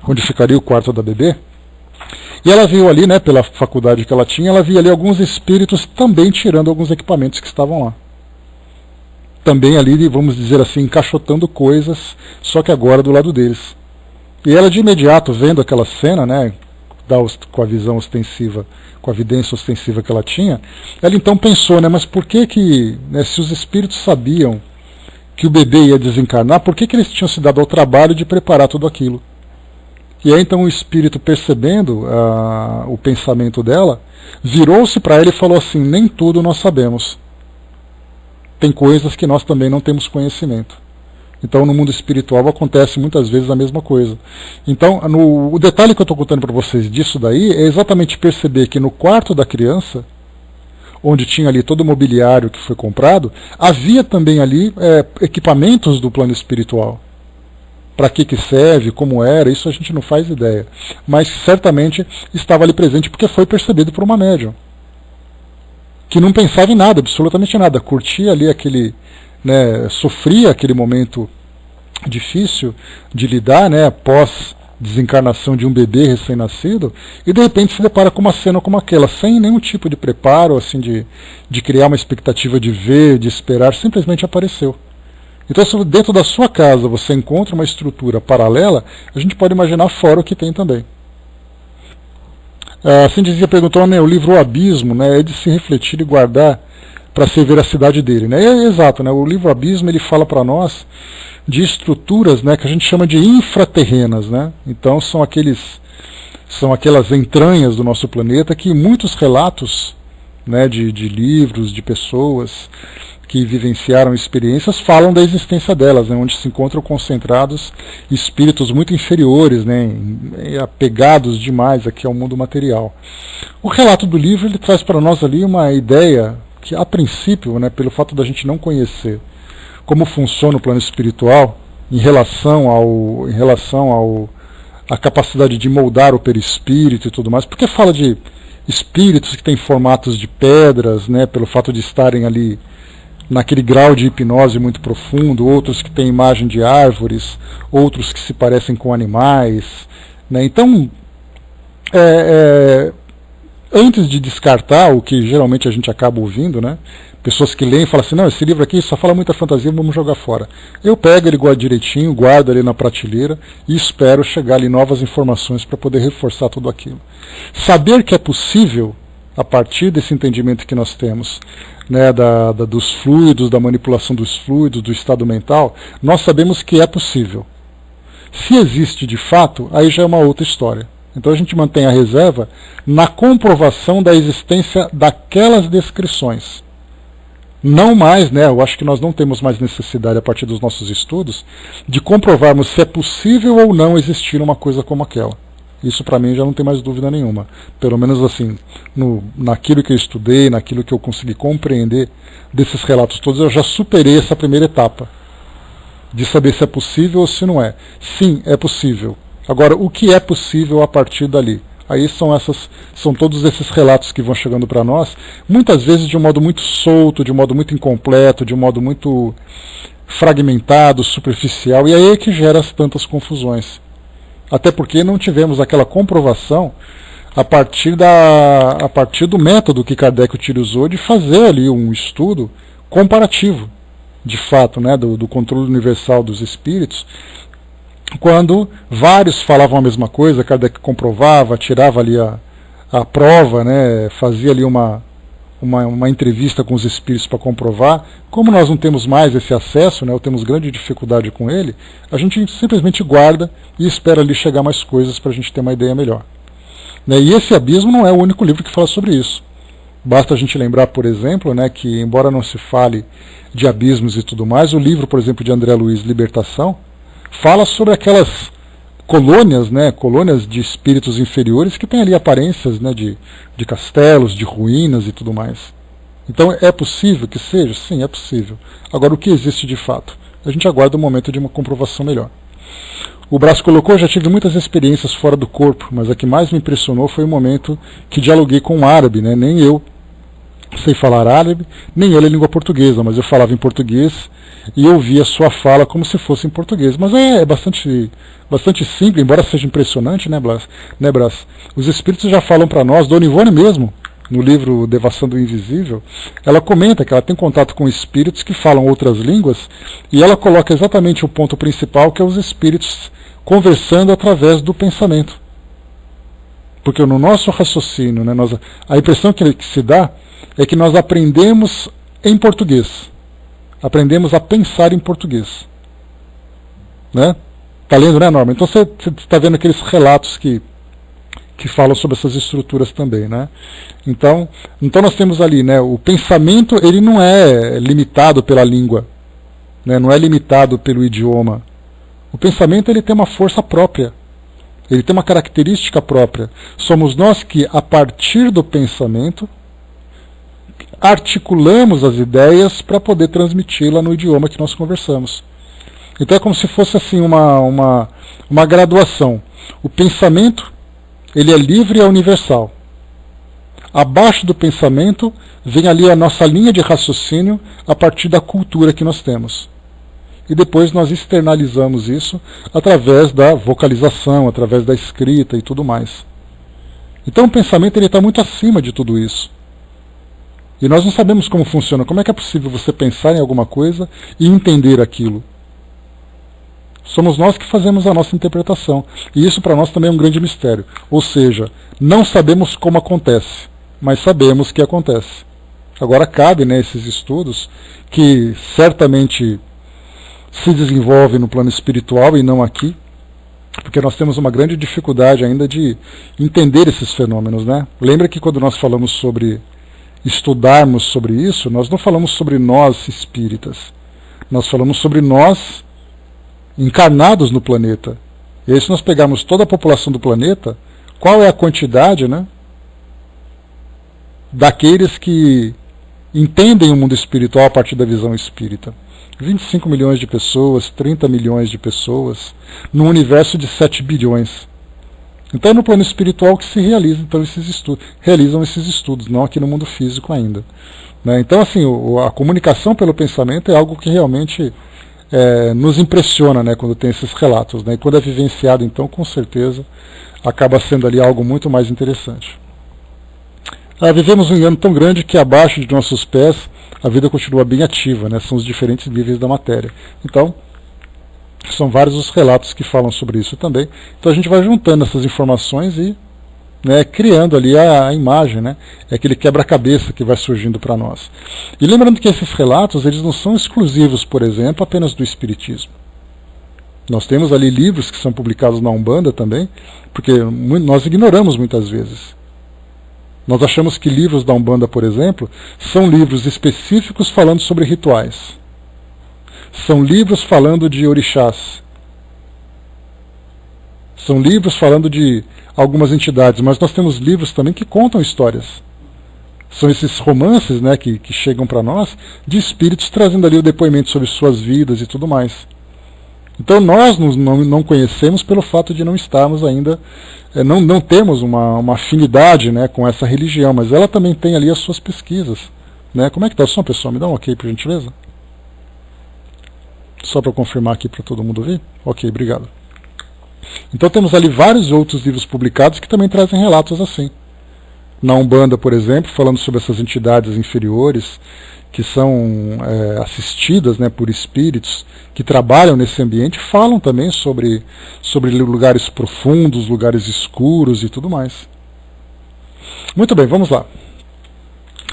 onde ficaria o quarto da bebê, e ela viu ali, né, pela faculdade que ela tinha, ela via ali alguns espíritos também tirando alguns equipamentos que estavam lá. Também ali, vamos dizer assim, encaixotando coisas, só que agora do lado deles. E ela de imediato, vendo aquela cena, né, com a visão ostensiva, com a vidência ostensiva que ela tinha, ela então pensou, né, mas por que, né, se os espíritos sabiam que o bebê ia desencarnar, por que eles tinham se dado ao trabalho de preparar tudo aquilo? E aí então o espírito, percebendo o pensamento dela, virou-se para ela e falou assim, nem tudo nós sabemos. Tem coisas que nós também não temos conhecimento. Então no mundo espiritual acontece muitas vezes a mesma coisa. Então o detalhe que eu estou contando para vocês disso daí é exatamente perceber que no quarto da criança, onde tinha ali todo o mobiliário que foi comprado, havia também ali equipamentos do plano espiritual. para que serve, como era, isso a gente não faz ideia. Mas certamente estava ali presente porque foi percebido por uma médium, que não pensava em nada, absolutamente nada, curtia ali aquele, né, sofria aquele momento difícil de lidar, né, após desencarnação de um bebê recém-nascido, e de repente se depara com uma cena como aquela, sem nenhum tipo de preparo, assim, de criar uma expectativa de ver, de esperar, simplesmente apareceu. Então, se dentro da sua casa você encontra uma estrutura paralela, a gente pode imaginar fora o que tem também. Assim dizia, perguntou, né, o livro O Abismo, né, é de se refletir e guardar para se ver a cidade dele. Né? É exato, né, o livro O Abismo ele fala para nós de estruturas, né, que a gente chama de infraterrenas. Né? Então são aquelas entranhas do nosso planeta que muitos relatos, né, de livros, de pessoas que vivenciaram experiências falam da existência delas, né, onde se encontram concentrados espíritos muito inferiores, né, apegados demais aqui ao mundo material. O relato do livro ele traz para nós ali uma ideia que, a princípio, né, pelo fato da gente não conhecer como funciona o plano espiritual em relação à capacidade de moldar o perispírito e tudo mais, porque fala de espíritos que têm formatos de pedras, né, pelo fato de estarem ali naquele grau de hipnose muito profundo, outros que têm imagem de árvores, outros que se parecem com animais. Né? Então, antes de descartar o que geralmente a gente acaba ouvindo, né? Pessoas que leem e falam assim, não, esse livro aqui só fala muita fantasia, vamos jogar fora. Eu pego ele direitinho, guardo ele na prateleira e espero chegar ali novas informações para poder reforçar tudo aquilo. Saber que é possível, a partir desse entendimento que nós temos, né, dos fluidos, da manipulação dos fluidos, do estado mental, nós sabemos que é possível. Se existe de fato, aí já é uma outra história. Então a gente mantém a reserva na comprovação da existência daquelas descrições. Não mais, né, eu acho que nós não temos mais necessidade, a partir dos nossos estudos, de comprovarmos se é possível ou não existir uma coisa como aquela. Isso para mim já não tem mais dúvida nenhuma. Pelo menos assim, naquilo que eu estudei, naquilo que eu consegui compreender desses relatos todos, eu já superei essa primeira etapa. De saber se é possível ou se não é. Sim, é possível. Agora, o que é possível a partir dali? Aí são todos esses relatos que vão chegando para nós, muitas vezes de um modo muito solto, de um modo muito incompleto, de um modo muito fragmentado, superficial, e aí é que gera tantas confusões. Até porque não tivemos aquela comprovação a partir do método que Kardec utilizou de fazer ali um estudo comparativo, de fato, né, do controle universal dos espíritos, quando vários falavam a mesma coisa, Kardec comprovava, tirava ali a prova, né, fazia ali uma entrevista com os espíritos para comprovar. Como nós não temos mais esse acesso, né, ou temos grande dificuldade com ele, a gente simplesmente guarda e espera ali chegar mais coisas para a gente ter uma ideia melhor. Né, e esse Abismo não é o único livro que fala sobre isso. Basta a gente lembrar, por exemplo, né, que embora não se fale de abismos e tudo mais, o livro, por exemplo, de André Luiz, Libertação, fala sobre aquelas colônias, né, colônias de espíritos inferiores que têm ali aparências, né, de castelos, de ruínas e tudo mais. Então é possível que seja? Sim, é possível. Agora, o que existe de fato? A gente aguarda o momento de uma comprovação melhor. O Brás colocou, já tive muitas experiências fora do corpo, mas a que mais me impressionou foi o momento que dialoguei com um árabe, né, nem eu sei falar árabe, nem ele língua portuguesa, mas eu falava em português e ouvia a sua fala como se fosse em português. Mas é bastante simples, embora seja impressionante, né, Brás? Os espíritos já falam para nós, Dona Ivone mesmo, no livro Devassando do Invisível, ela comenta que ela tem contato com espíritos que falam outras línguas e ela coloca exatamente o ponto principal, que é os espíritos conversando através do pensamento. Porque no nosso raciocínio, né, a impressão que se dá é que nós aprendemos em português. Aprendemos a pensar em português. Né? Está lendo, né, Norma? Então você está vendo aqueles relatos que falam sobre essas estruturas também. Né? Então nós temos ali, né, o pensamento, ele não é limitado pela língua, né, não é limitado pelo idioma. O pensamento ele tem uma força própria. Ele tem uma característica própria. Somos nós que, a partir do pensamento, articulamos as ideias para poder transmiti-la no idioma que nós conversamos. Então é como se fosse assim uma graduação. O pensamento, ele é livre e é universal. Abaixo do pensamento vem ali a nossa linha de raciocínio a partir da cultura que nós temos. E depois nós externalizamos isso através da vocalização, através da escrita e tudo mais. Então o pensamento está muito acima de tudo isso. E nós não sabemos como funciona. Como é que é possível você pensar em alguma coisa e entender aquilo? Somos nós que fazemos a nossa interpretação. E isso para nós também é um grande mistério. Ou seja, não sabemos como acontece, mas sabemos que acontece. Agora cabe, né, esses estudos que certamente se desenvolvem no plano espiritual e não aqui, porque nós temos uma grande dificuldade ainda de entender esses fenômenos, né? Lembra que quando nós falamos sobre estudarmos sobre isso, nós não falamos sobre nós espíritas. Nós falamos sobre nós encarnados no planeta. E aí, se nós pegarmos toda a população do planeta, qual é a quantidade, né, daqueles que entendem o mundo espiritual a partir da visão espírita? 25 milhões de pessoas, 30 milhões de pessoas, num universo de 7 bilhões. Então é no plano espiritual que se realizam esses estudos, não aqui no mundo físico ainda. Né? Então, assim, a comunicação pelo pensamento é algo que realmente nos impressiona, né, quando tem esses relatos. Né? E quando é vivenciado, então, com certeza, acaba sendo ali algo muito mais interessante. Vivemos um engano tão grande que abaixo de nossos pés a vida continua bem ativa, né? São os diferentes níveis da matéria. Então, são vários os relatos que falam sobre isso também. Então a gente vai juntando essas informações e, né, criando ali a imagem, né? É aquele quebra-cabeça que vai surgindo para nós. E lembrando que esses relatos, eles não são exclusivos, por exemplo, apenas do Espiritismo. Nós temos ali livros que são publicados na Umbanda também, porque nós ignoramos muitas vezes. Nós achamos que livros da Umbanda, por exemplo, são livros específicos falando sobre rituais. São livros falando de orixás. São livros falando de algumas entidades, mas nós temos livros também que contam histórias. São esses romances, né, que chegam para nós, de espíritos trazendo ali o depoimento sobre suas vidas e tudo mais. Então nós não conhecemos pelo fato de não estarmos ainda, não temos uma afinidade, né, com essa religião, mas ela também tem ali as suas pesquisas. Né? Como é que está o som, pessoal? Me dá um ok, por gentileza? Só para confirmar aqui para todo mundo ver? Ok, obrigado. Então temos ali vários outros livros publicados que também trazem relatos assim. Na Umbanda, por exemplo, falando sobre essas entidades inferiores, que são assistidas, né, por espíritos que trabalham nesse ambiente, falam também sobre lugares profundos, lugares escuros e tudo mais. Muito bem, vamos lá.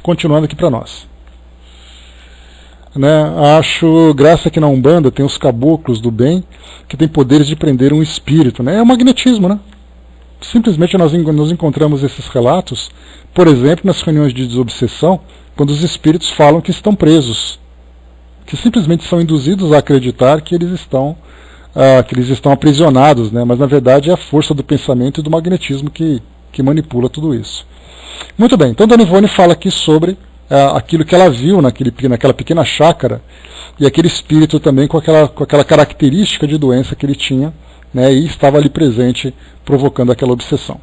Continuando aqui para nós. Né, acho graça que na Umbanda tem os caboclos do bem que têm poderes de prender um espírito. Né? É o magnetismo, né? Simplesmente nós encontramos esses relatos, por exemplo, nas reuniões de desobsessão, quando os espíritos falam que estão presos, que simplesmente são induzidos a acreditar que eles estão aprisionados, né? Mas na verdade é a força do pensamento e do magnetismo que manipula tudo isso. Muito bem, então Dona Ivone fala aqui sobre aquilo que ela viu naquela pequena chácara, e aquele espírito também com aquela característica de doença que ele tinha, né, e estava ali presente, provocando aquela obsessão.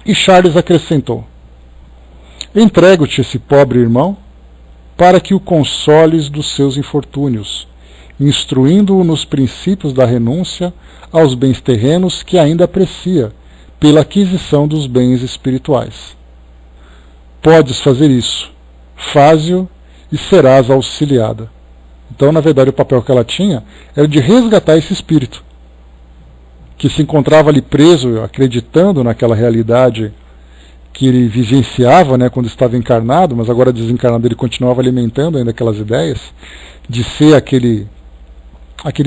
E Charles acrescentou: entrego-te esse pobre irmão, para que o consoles dos seus infortúnios, instruindo-o nos princípios da renúncia aos bens terrenos que ainda aprecia, pela aquisição dos bens espirituais. Podes fazer isso, faze-o e serás auxiliada. Então, na verdade, o papel que ela tinha era de resgatar esse espírito, que se encontrava ali preso, acreditando naquela realidade que ele vivenciava, né, quando estava encarnado, mas agora desencarnado ele continuava alimentando ainda aquelas ideias de ser aquele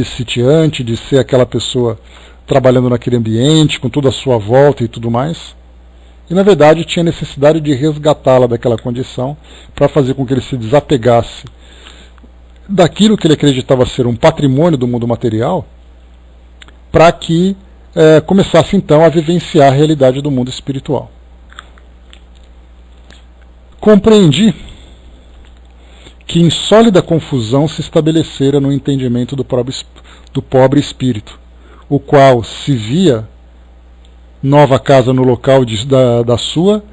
sitiante, de ser aquela pessoa trabalhando naquele ambiente, com toda a sua volta e tudo mais. E na verdade tinha necessidade de resgatá-la daquela condição para fazer com que ele se desapegasse daquilo que ele acreditava ser um patrimônio do mundo material, para que começasse então a vivenciar a realidade do mundo espiritual. Compreendi que em sólida confusão se estabelecera no entendimento do pobre espírito, o qual se via nova casa no local da sua,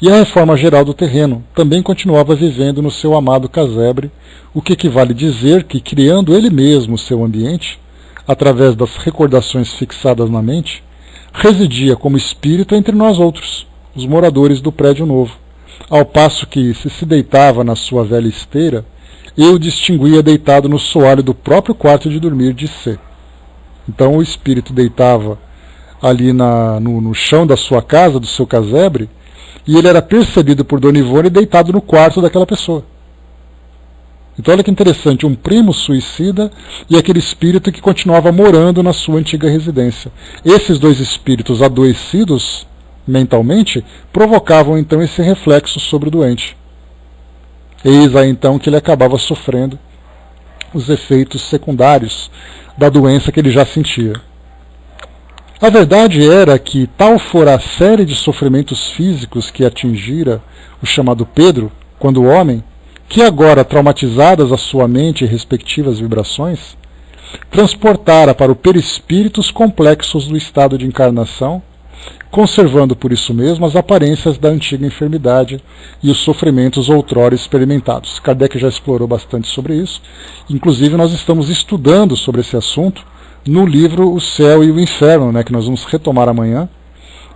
e a reforma geral do terreno. Também continuava vivendo no seu amado casebre, o que equivale dizer que, criando ele mesmo o seu ambiente, através das recordações fixadas na mente, residia como espírito entre nós outros, os moradores do prédio novo, ao passo que, se deitava na sua velha esteira, eu distinguia deitado no soalho do próprio quarto de dormir de C. Então o espírito deitava ali no chão da sua casa, do seu casebre, e ele era percebido por Dona Ivone deitado no quarto daquela pessoa. Então olha que interessante, um primo suicida e aquele espírito que continuava morando na sua antiga residência. Esses dois espíritos adoecidos mentalmente provocavam então esse reflexo sobre o doente. Eis aí então que ele acabava sofrendo os efeitos secundários da doença que ele já sentia. A verdade era que tal fora a série de sofrimentos físicos que atingira o chamado Pedro, quando homem, que agora, traumatizadas a sua mente e respectivas vibrações, transportara para o perispírito os complexos do estado de encarnação, conservando por isso mesmo as aparências da antiga enfermidade e os sofrimentos outrora experimentados. Kardec já explorou bastante sobre isso, inclusive nós estamos estudando sobre esse assunto no livro O Céu e o Inferno, que nós vamos retomar amanhã.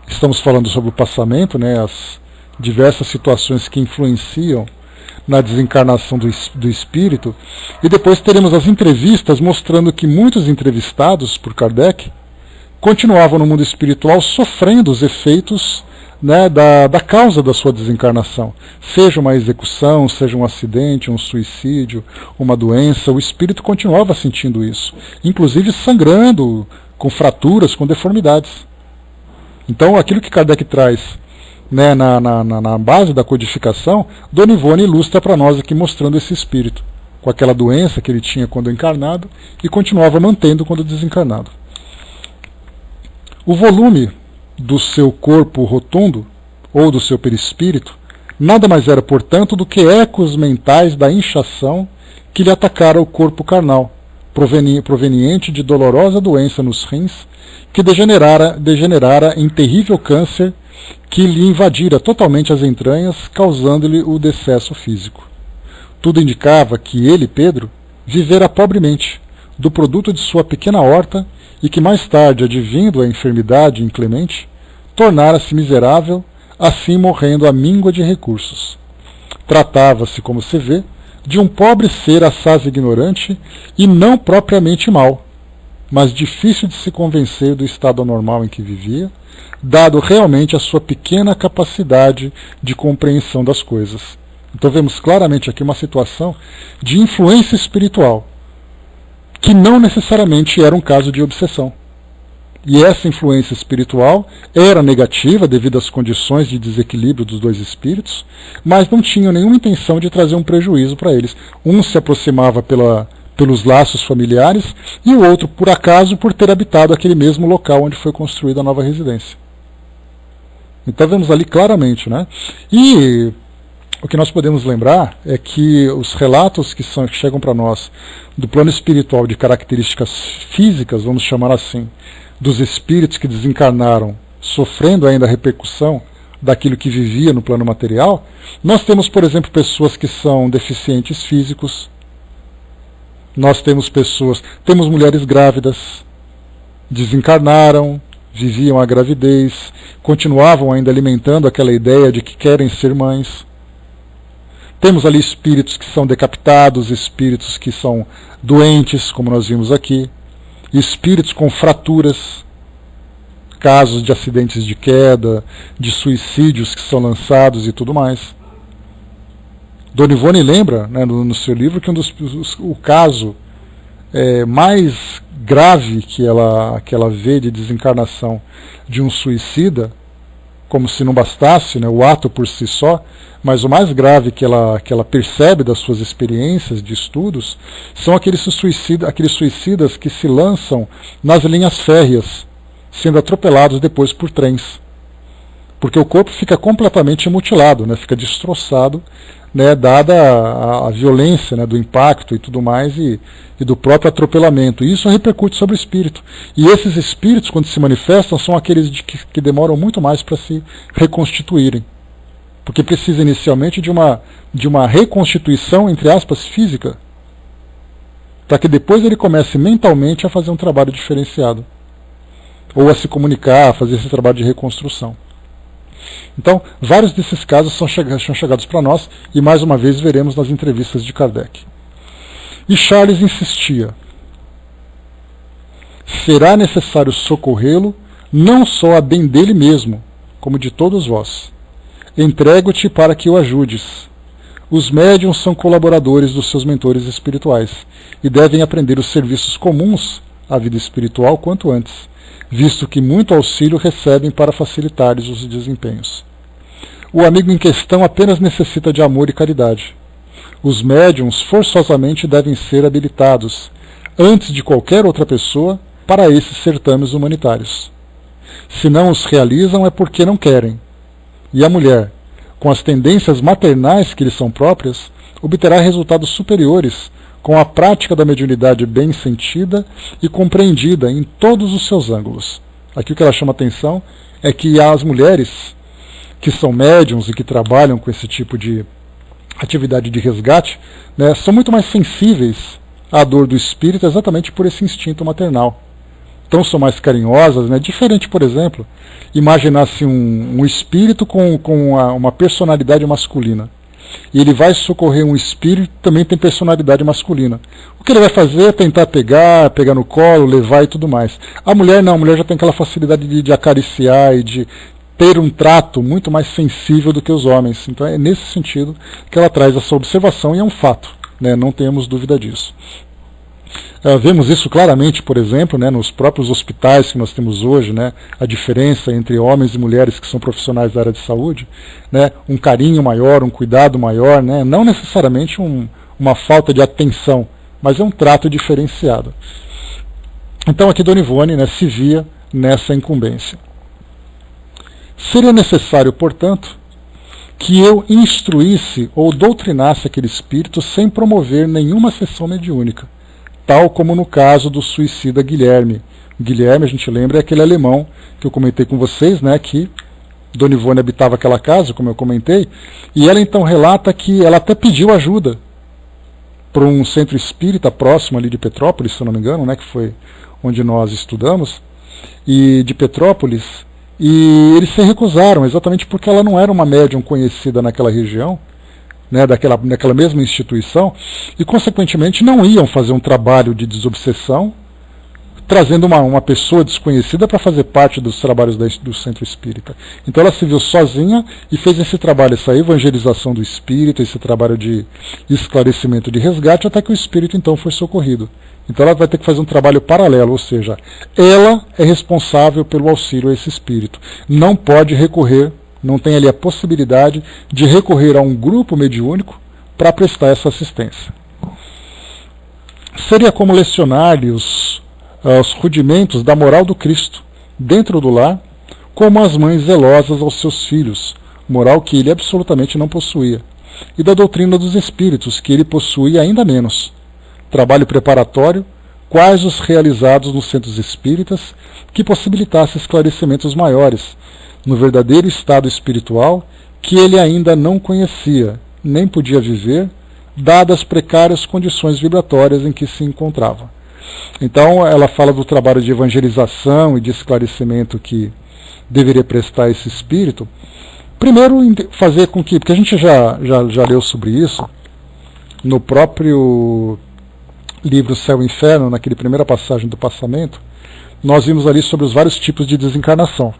Estamos falando sobre o passamento, as diversas situações que influenciam na desencarnação do espírito, e depois teremos as entrevistas mostrando que muitos entrevistados por Kardec continuavam no mundo espiritual sofrendo os efeitos da causa da sua desencarnação. Seja uma execução, seja um acidente, um suicídio, uma doença, o espírito continuava sentindo isso, inclusive sangrando, com fraturas, com deformidades. Então aquilo que Kardec traz na base da codificação, Dona Ivone ilustra para nós aqui mostrando esse espírito, com aquela doença que ele tinha quando encarnado e continuava mantendo quando desencarnado. O volume do seu corpo rotundo, ou do seu perispírito, nada mais era, portanto, do que ecos mentais da inchação que lhe atacara o corpo carnal, proveniente de dolorosa doença nos rins, que degenerara em terrível câncer que lhe invadira totalmente as entranhas, causando-lhe o decesso físico. Tudo indicava que ele, Pedro, vivera pobremente, do produto de sua pequena horta, e que mais tarde, advindo a enfermidade inclemente, tornara-se miserável, assim morrendo à míngua de recursos. Tratava-se, como se vê, de um pobre ser assaz ignorante e não propriamente mau, mas difícil de se convencer do estado anormal em que vivia, dado realmente a sua pequena capacidade de compreensão das coisas. Então vemos claramente aqui uma situação de influência espiritual, que não necessariamente era um caso de obsessão. E essa influência espiritual era negativa devido às condições de desequilíbrio dos dois espíritos, mas não tinham nenhuma intenção de trazer um prejuízo para eles. Um se aproximava pelos laços familiares e o outro, por acaso, por ter habitado aquele mesmo local onde foi construída a nova residência. Então vemos ali claramente, E o que nós podemos lembrar é que os relatos que chegam para nós do plano espiritual de características físicas, vamos chamar assim, dos espíritos que desencarnaram, sofrendo ainda a repercussão daquilo que vivia no plano material, nós temos, por exemplo, pessoas que são deficientes físicos, nós temos mulheres grávidas, desencarnaram, viviam a gravidez, continuavam ainda alimentando aquela ideia de que querem ser mães. Temos ali espíritos que são decapitados, espíritos que são doentes, como nós vimos aqui, espíritos com fraturas, casos de acidentes de queda, de suicídios que são lançados e tudo mais. Dona Ivone lembra, no seu livro, que o caso mais grave que ela vê de desencarnação de um suicida, como se não bastasse o ato por si só, mas o mais grave que ela percebe das suas experiências de estudos são aqueles suicidas que se lançam nas linhas férreas, sendo atropelados depois por trens. Porque o corpo fica completamente mutilado, fica destroçado né, dada a violência, né, do impacto e tudo mais, e do próprio atropelamento. E isso repercute sobre o espírito. E esses espíritos, quando se manifestam, são aqueles que demoram muito mais para se reconstituírem. Porque precisa inicialmente de uma reconstituição, entre aspas, física, para que depois ele comece mentalmente a fazer um trabalho diferenciado. Ou a se comunicar, a fazer esse trabalho de reconstrução. Então, vários desses casos são chegados para nós, e mais uma vez veremos nas entrevistas de Kardec. E Charles insistia: será necessário socorrê-lo, não só a bem dele mesmo, como de todos vós. Entrego-te para que o ajudes. Os médiuns são colaboradores dos seus mentores espirituais, e devem aprender os serviços comuns à vida espiritual quanto antes, visto que muito auxílio recebem para facilitar-lhes os desempenhos. O amigo em questão apenas necessita de amor e caridade. Os médiuns forçosamente devem ser habilitados, antes de qualquer outra pessoa, para esses certames humanitários. Se não os realizam é porque não querem. E a mulher, com as tendências maternais que lhe são próprias, obterá resultados superiores com a prática da mediunidade bem sentida e compreendida em todos os seus ângulos. Aqui o que ela chama atenção é que as mulheres que são médiums e que trabalham com esse tipo de atividade de resgate, né, são muito mais sensíveis à dor do espírito exatamente por esse instinto maternal. Então são mais carinhosas, né? Diferente, por exemplo, imaginar-se um espírito com uma personalidade masculina. E ele vai socorrer um espírito que também tem personalidade masculina. O que ele vai fazer é tentar pegar no colo, levar e tudo mais. A mulher não, a mulher já tem aquela facilidade de acariciar e de ter um trato muito mais sensível do que os homens. Então é nesse sentido que ela traz essa observação, e é um fato, né? Não temos dúvida disso. Vemos isso claramente, por exemplo, né, nos próprios hospitais que nós temos hoje, né, a diferença entre homens e mulheres que são profissionais da área de saúde, né, um carinho maior, um cuidado maior, né, não necessariamente uma falta de atenção, mas é um trato diferenciado. Então aqui Dona Ivone, né, se via nessa incumbência. Seria necessário, portanto, que eu instruísse ou doutrinasse aquele espírito sem promover nenhuma sessão mediúnica, tal como no caso do suicida Guilherme. Guilherme, a gente lembra, é aquele alemão que eu comentei com vocês, né, que Dona Ivone habitava aquela casa, como eu comentei, e ela então relata que ela até pediu ajuda para um centro espírita próximo ali de Petrópolis, se eu não me engano, né, que foi onde nós estudamos, e de Petrópolis, e eles se recusaram, exatamente porque ela não era uma médium conhecida naquela região, né, daquela mesma instituição, e consequentemente não iam fazer um trabalho de desobsessão, trazendo uma pessoa desconhecida para fazer parte dos trabalhos do centro espírita. Então ela se viu sozinha e fez esse trabalho, essa evangelização do espírito, esse trabalho de esclarecimento, de resgate, até que o espírito então foi socorrido. Então ela vai ter que fazer um trabalho paralelo, ou seja, ela é responsável pelo auxílio a esse espírito. Não pode recorrer, não tem ali a possibilidade de recorrer a um grupo mediúnico para prestar essa assistência. Seria como lecionar-lhe os rudimentos da moral do Cristo dentro do lar, como as mães zelosas aos seus filhos, moral que ele absolutamente não possuía, e da doutrina dos espíritos, que ele possuía ainda menos. Trabalho preparatório, quais os realizados nos centros espíritas, que possibilitasse esclarecimentos maiores, no verdadeiro estado espiritual que ele ainda não conhecia, nem podia viver, dadas as precárias condições vibratórias em que se encontrava. Então ela fala do trabalho de evangelização e de esclarecimento que deveria prestar esse espírito. Primeiro, fazer com que, porque a gente já leu sobre isso, no próprio livro Céu e Inferno, naquela primeira passagem do passamento, nós vimos ali sobre os vários tipos de desencarnação.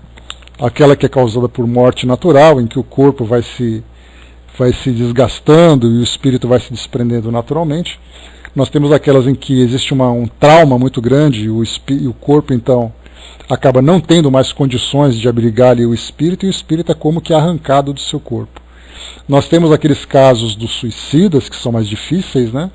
Aquela que é causada por morte natural, em que o corpo vai se desgastando e o espírito vai se desprendendo naturalmente. Nós temos aquelas em que existe um trauma muito grande e o corpo então acaba não tendo mais condições de abrigar ali o espírito, e o espírito é como que arrancado do seu corpo. Nós temos aqueles casos dos suicidas, que são mais difíceis, né?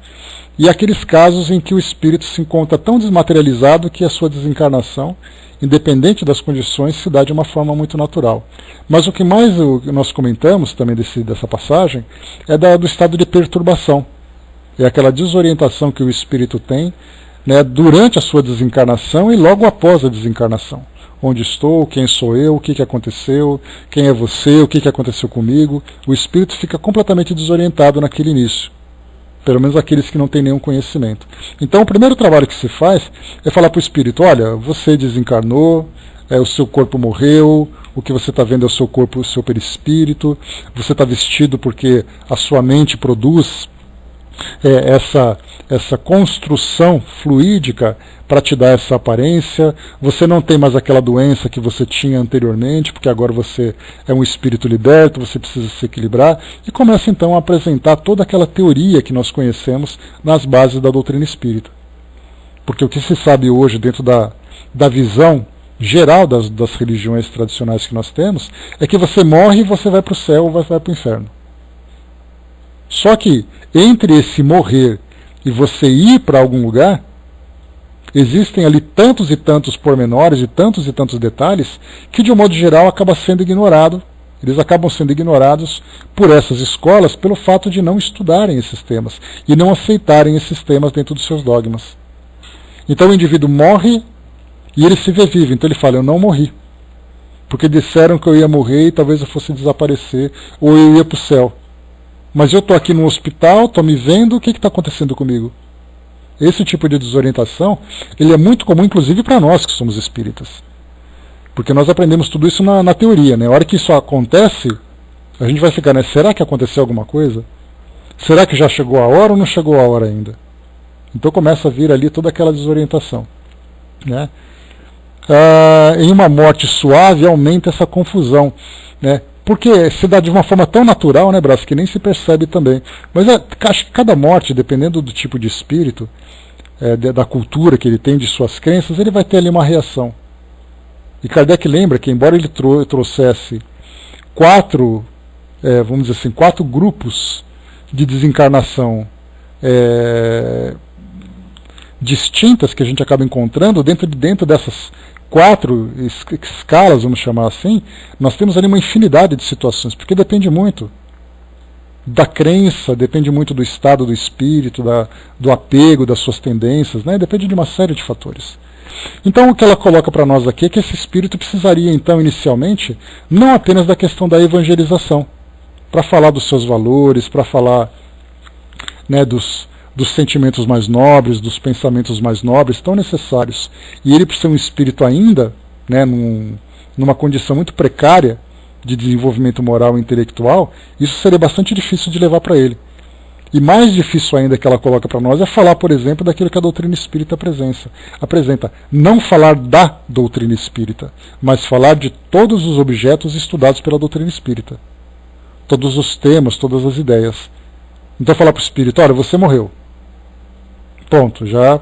e aqueles casos em que o espírito se encontra tão desmaterializado que a sua desencarnação, independente das condições, se dá de uma forma muito natural. Mas o que mais nós comentamos também dessa passagem é do estado de perturbação. É aquela desorientação que o espírito tem, né, durante a sua desencarnação e logo após a desencarnação. Onde estou, quem sou eu, o que aconteceu, quem é você, o que aconteceu comigo. O espírito fica completamente desorientado naquele início. Pelo menos aqueles que não têm nenhum conhecimento. Então o primeiro trabalho que se faz é falar para o espírito: olha, você desencarnou, o seu corpo morreu, o que você está vendo é o seu corpo, o seu perispírito, você está vestido porque a sua mente produz essa construção fluídica para te dar essa aparência. Você não tem mais aquela doença que você tinha anteriormente, porque agora você é um espírito liberto, você precisa se equilibrar, e começa então a apresentar toda aquela teoria que nós conhecemos nas bases da doutrina espírita. Porque o que se sabe hoje dentro da visão geral das religiões tradicionais que nós temos é que você morre e você vai para o céu ou vai para o inferno. Só que entre esse morrer e você ir para algum lugar, existem ali tantos e tantos pormenores e tantos detalhes que, de um modo geral, acaba sendo ignorado. Eles acabam sendo ignorados por essas escolas pelo fato de não estudarem esses temas e não aceitarem esses temas dentro dos seus dogmas. Então o indivíduo morre e ele se vê vivo. Então ele fala: eu não morri, porque disseram que eu ia morrer e talvez eu fosse desaparecer, ou eu ia para o céu. Mas eu estou aqui no hospital, estou me vendo, o que está acontecendo comigo? Esse tipo de desorientação, ele é muito comum, inclusive para nós que somos espíritas. Porque nós aprendemos tudo isso na teoria, né? A hora que isso acontece, a gente vai ficar, né? Será que aconteceu alguma coisa? Será que já chegou a hora ou não chegou a hora ainda? Então começa a vir ali toda aquela desorientação, né? Em uma morte suave aumenta essa confusão, né? Porque se dá de uma forma tão natural, né, Brás, que nem se percebe também. Mas acho que cada morte, dependendo do tipo de espírito, da cultura que ele tem, de suas crenças, ele vai ter ali uma reação. E Kardec lembra que, embora ele trouxesse quatro grupos de desencarnação distintas que a gente acaba encontrando dentro dessas 4 escalas, vamos chamar assim, nós temos ali uma infinidade de situações, porque depende muito da crença, depende muito do estado do espírito, do apego, das suas tendências, né? Depende de uma série de fatores. Então o que ela coloca para nós aqui é que esse espírito precisaria então inicialmente não apenas da questão da evangelização, para falar dos seus valores, para falar, né, dos sentimentos mais nobres, dos pensamentos mais nobres, tão necessários. E ele, por ser um espírito ainda, né, numa condição muito precária de desenvolvimento moral e intelectual, isso seria bastante difícil de levar para ele. E mais difícil ainda que ela coloca para nós é falar, por exemplo, daquilo que a doutrina espírita apresenta. Não falar da doutrina espírita, mas falar de todos os objetos estudados pela doutrina espírita. Todos os temas, todas as ideias. Então falar para o espírito: olha, você morreu. Ponto, já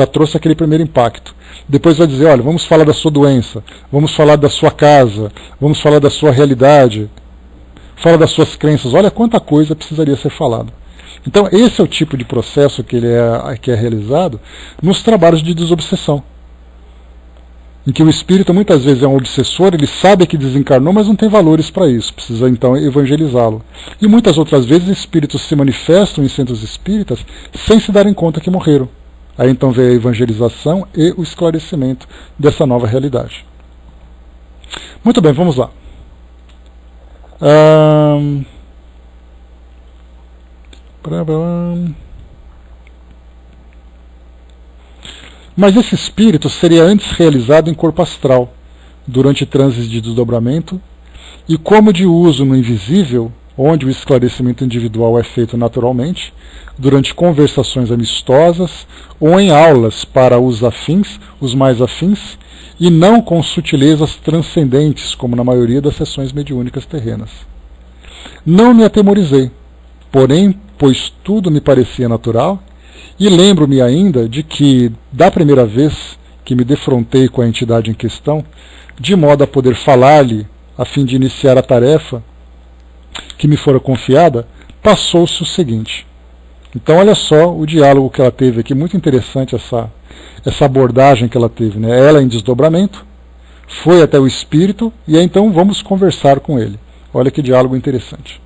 trouxe aquele primeiro impacto. Depois vai dizer: olha, vamos falar da sua doença, vamos falar da sua casa, vamos falar da sua realidade, fala das suas crenças. Olha quanta coisa precisaria ser falada. Então esse é o tipo de processo que é realizado nos trabalhos de desobsessão, em que o espírito muitas vezes é um obsessor, ele sabe que desencarnou, mas não tem valores para isso, precisa então evangelizá-lo. E muitas outras vezes espíritos se manifestam em centros espíritas sem se darem conta que morreram. Aí então vem a evangelização e o esclarecimento dessa nova realidade. Muito bem, vamos lá. Mas esse espírito seria antes realizado em corpo astral, durante transes de desdobramento, e como de uso no invisível, onde o esclarecimento individual é feito naturalmente, durante conversações amistosas, ou em aulas para os mais afins, e não com sutilezas transcendentes, como na maioria das sessões mediúnicas terrenas. Não me atemorizei, porém, pois tudo me parecia natural, e lembro-me ainda de que, da primeira vez que me defrontei com a entidade em questão, de modo a poder falar-lhe, a fim de iniciar a tarefa que me fora confiada, passou-se o seguinte: Então olha só o diálogo que ela teve aqui, muito interessante essa abordagem que ela teve, né? Ela em desdobramento, foi até o espírito, e aí então vamos conversar com ele. Olha que diálogo interessante.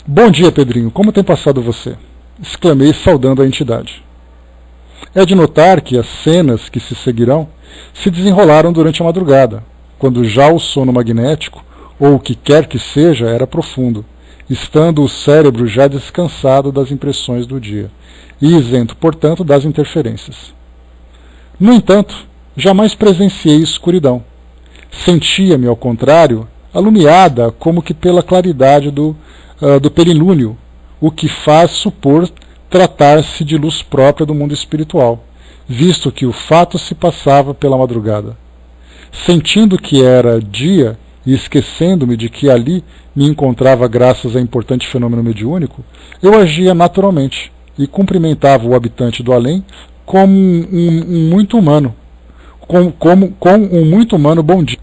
Bom dia, Pedrinho, como tem passado você? Exclamei, saudando a entidade. É de notar que as cenas que se seguirão se desenrolaram durante a madrugada, quando já o sono magnético, ou o que quer que seja, era profundo, estando o cérebro já descansado das impressões do dia, e isento, portanto, das interferências. No entanto, jamais presenciei escuridão. Sentia-me, ao contrário, alumiada como que pela claridade do perilúnio, o que faz supor tratar-se de luz própria do mundo espiritual, visto que o fato se passava pela madrugada. Sentindo que era dia e esquecendo-me de que ali me encontrava graças a importante fenômeno mediúnico, eu agia naturalmente e cumprimentava o habitante do além como um muito humano, com um muito humano bom dia,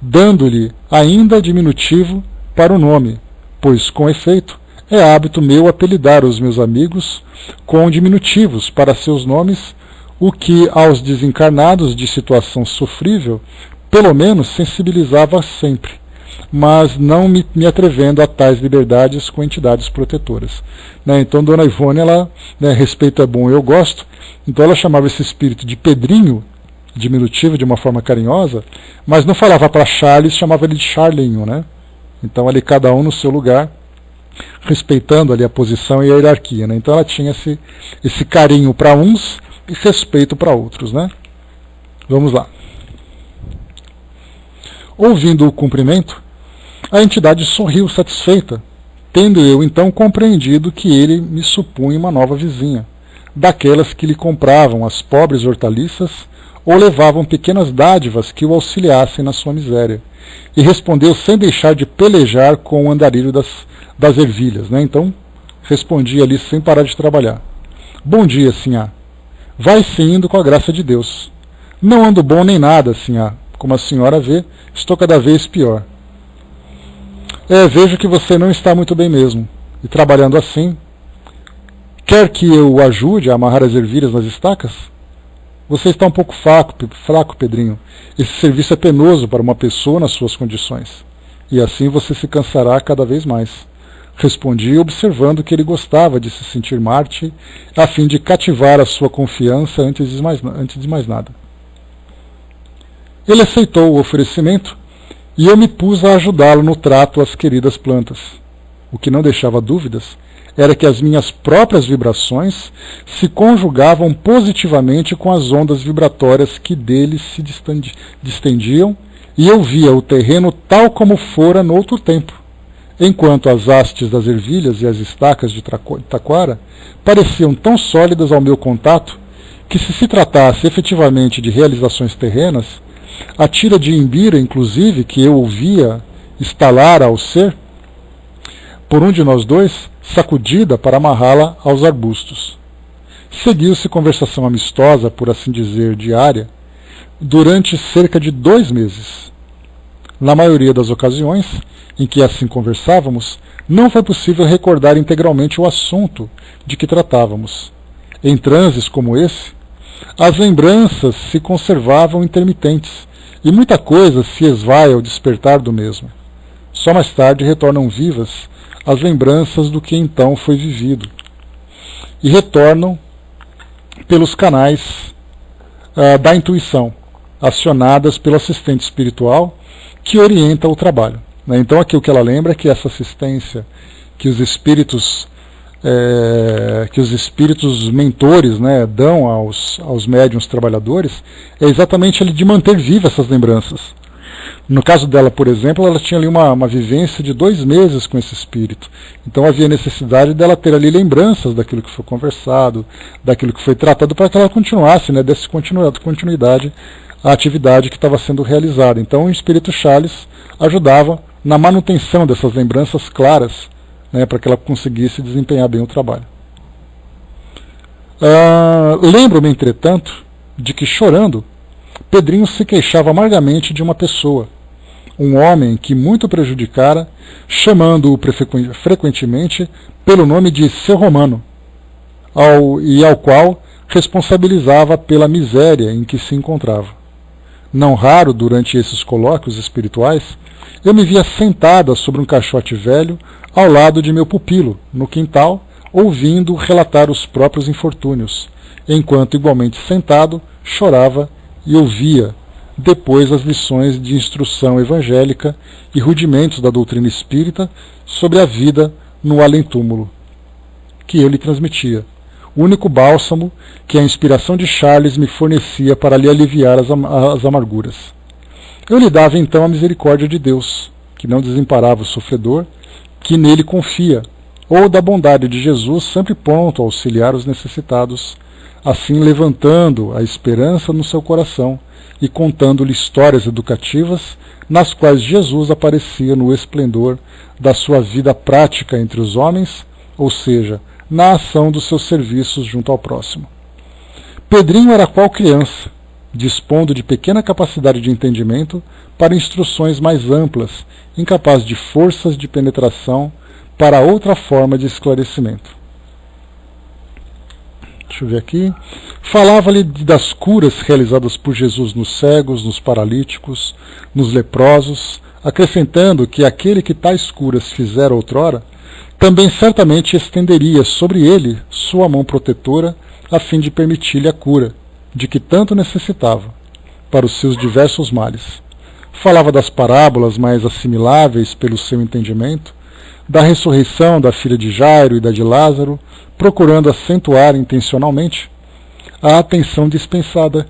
dando-lhe ainda diminutivo para o nome, pois, com efeito, é hábito meu apelidar os meus amigos com diminutivos para seus nomes, o que aos desencarnados de situação sofrível, pelo menos sensibilizava sempre, mas não me atrevendo a tais liberdades com entidades protetoras. Então, Dona Ivone, ela, respeito é bom, eu gosto, então ela chamava esse espírito de Pedrinho, diminutivo, de uma forma carinhosa, mas não falava para Charles, chamava ele de Charlinho, né? Então ali cada um no seu lugar, respeitando ali a posição e a hierarquia, né? Então ela tinha esse carinho para uns e respeito para outros, né? Vamos lá. Ouvindo o cumprimento, a entidade sorriu satisfeita, tendo eu então compreendido que ele me supunha uma nova vizinha, daquelas que lhe compravam as pobres hortaliças ou levavam pequenas dádivas que o auxiliassem na sua miséria, e respondeu sem deixar de pelejar com o andarilho das ervilhas, né? Então, respondi ali sem parar de trabalhar. Bom dia, sinhá. Vai se indo com a graça de Deus. Não ando bom nem nada, sinhá. Como a senhora vê, estou cada vez pior. Vejo que você não está muito bem mesmo. E trabalhando assim, quer que eu o ajude a amarrar as ervilhas nas estacas? Você está um pouco fraco, Pedrinho. Esse serviço é penoso para uma pessoa nas suas condições. E assim você se cansará cada vez mais. Respondi, observando que ele gostava de se sentir Marte, a fim de cativar a sua confiança antes de mais nada. Ele aceitou o oferecimento e eu me pus a ajudá-lo no trato às queridas plantas. O que não deixava dúvidas era que as minhas próprias vibrações se conjugavam positivamente com as ondas vibratórias que deles se distendiam, e eu via o terreno tal como fora no outro tempo, enquanto as hastes das ervilhas e as estacas de taquara pareciam tão sólidas ao meu contato que, se tratasse efetivamente de realizações terrenas, a tira de Imbira, inclusive, que eu ouvia estalar ao ser, por um de nós dois, sacudida para amarrá-la aos arbustos. Seguiu-se conversação amistosa, por assim dizer, diária, durante cerca de 2 meses. Na maioria das ocasiões em que assim conversávamos, não foi possível recordar integralmente o assunto de que tratávamos. Em transes como esse, as lembranças se conservavam intermitentes, e muita coisa se esvai ao despertar do mesmo. Só mais tarde retornam vivas as lembranças do que então foi vivido, e retornam pelos canais da intuição, acionadas pelo assistente espiritual que orienta o trabalho. Então aqui o que ela lembra é que essa assistência que os espíritos mentores, né, dão aos médiuns trabalhadores é exatamente de manter vivas essas lembranças. No caso dela, por exemplo, ela tinha ali uma vivência de 2 meses com esse espírito. Então havia necessidade dela ter ali lembranças daquilo que foi conversado, daquilo que foi tratado, para que ela continuasse, né, desse continuidade à atividade que estava sendo realizada. Então o espírito Charles ajudava na manutenção dessas lembranças claras, né, para que ela conseguisse desempenhar bem o trabalho. Lembro-me, entretanto, de que, chorando, Pedrinho se queixava amargamente de uma pessoa, um homem que muito prejudicara, chamando-o frequentemente pelo nome de Ser Romano, ao qual responsabilizava pela miséria em que se encontrava. Não raro, durante esses colóquios espirituais, eu me via sentada sobre um caixote velho ao lado de meu pupilo, no quintal, ouvindo relatar os próprios infortúnios, enquanto, igualmente sentado, chorava e ouvia depois as lições de instrução evangélica e rudimentos da doutrina espírita sobre a vida no além-túmulo, que eu lhe transmitia, o único bálsamo que a inspiração de Charles me fornecia para lhe aliviar as amarguras. Eu lhe dava então a misericórdia de Deus, que não desamparava o sofredor, que nele confia, ou da bondade de Jesus, sempre pronto a auxiliar os necessitados, assim levantando a esperança no seu coração e contando-lhe histórias educativas nas quais Jesus aparecia no esplendor da sua vida prática entre os homens, ou seja, na ação dos seus serviços junto ao próximo. Pedrinho era qual criança, dispondo de pequena capacidade de entendimento para instruções mais amplas, incapaz de forças de penetração para outra forma de esclarecimento. Deixa eu ver aqui. Falava-lhe das curas realizadas por Jesus nos cegos, nos paralíticos, nos leprosos, acrescentando que aquele que tais curas fizera outrora, também certamente estenderia sobre ele sua mão protetora a fim de permitir-lhe a cura, de que tanto necessitava, para os seus diversos males. Falava das parábolas mais assimiláveis pelo seu entendimento, da ressurreição da filha de Jairo e da de Lázaro, procurando acentuar intencionalmente a atenção dispensada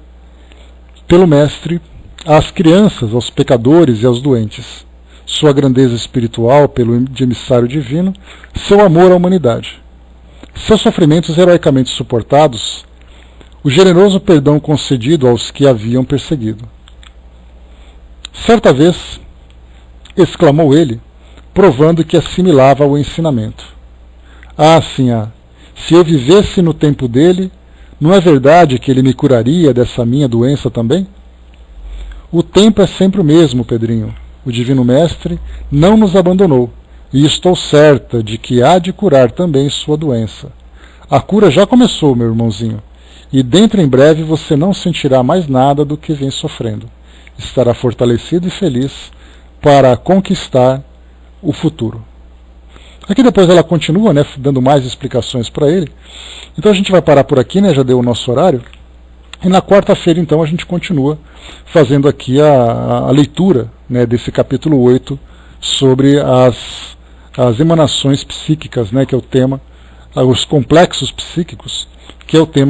pelo Mestre às crianças, aos pecadores e aos doentes, sua grandeza espiritual pelo emissário divino, seu amor à humanidade, seus sofrimentos heroicamente suportados, o generoso perdão concedido aos que haviam perseguido. Certa vez, exclamou ele, provando que assimilava o ensinamento: Ah, sinhá, se eu vivesse no tempo dele, não é verdade que ele me curaria dessa minha doença também? O tempo é sempre o mesmo, Pedrinho. O Divino Mestre não nos abandonou, e estou certa de que há de curar também sua doença. A cura já começou, meu irmãozinho, e dentro em breve você não sentirá mais nada do que vem sofrendo. Estará fortalecido e feliz para conquistar o futuro. Aqui depois ela continua, né, dando mais explicações para ele. Então a gente vai parar por aqui, né, já deu o nosso horário. E na quarta-feira, então, a gente continua fazendo aqui a leitura, né, desse capítulo 8 sobre as emanações psíquicas, né, que é o tema, os complexos psíquicos, que é o tema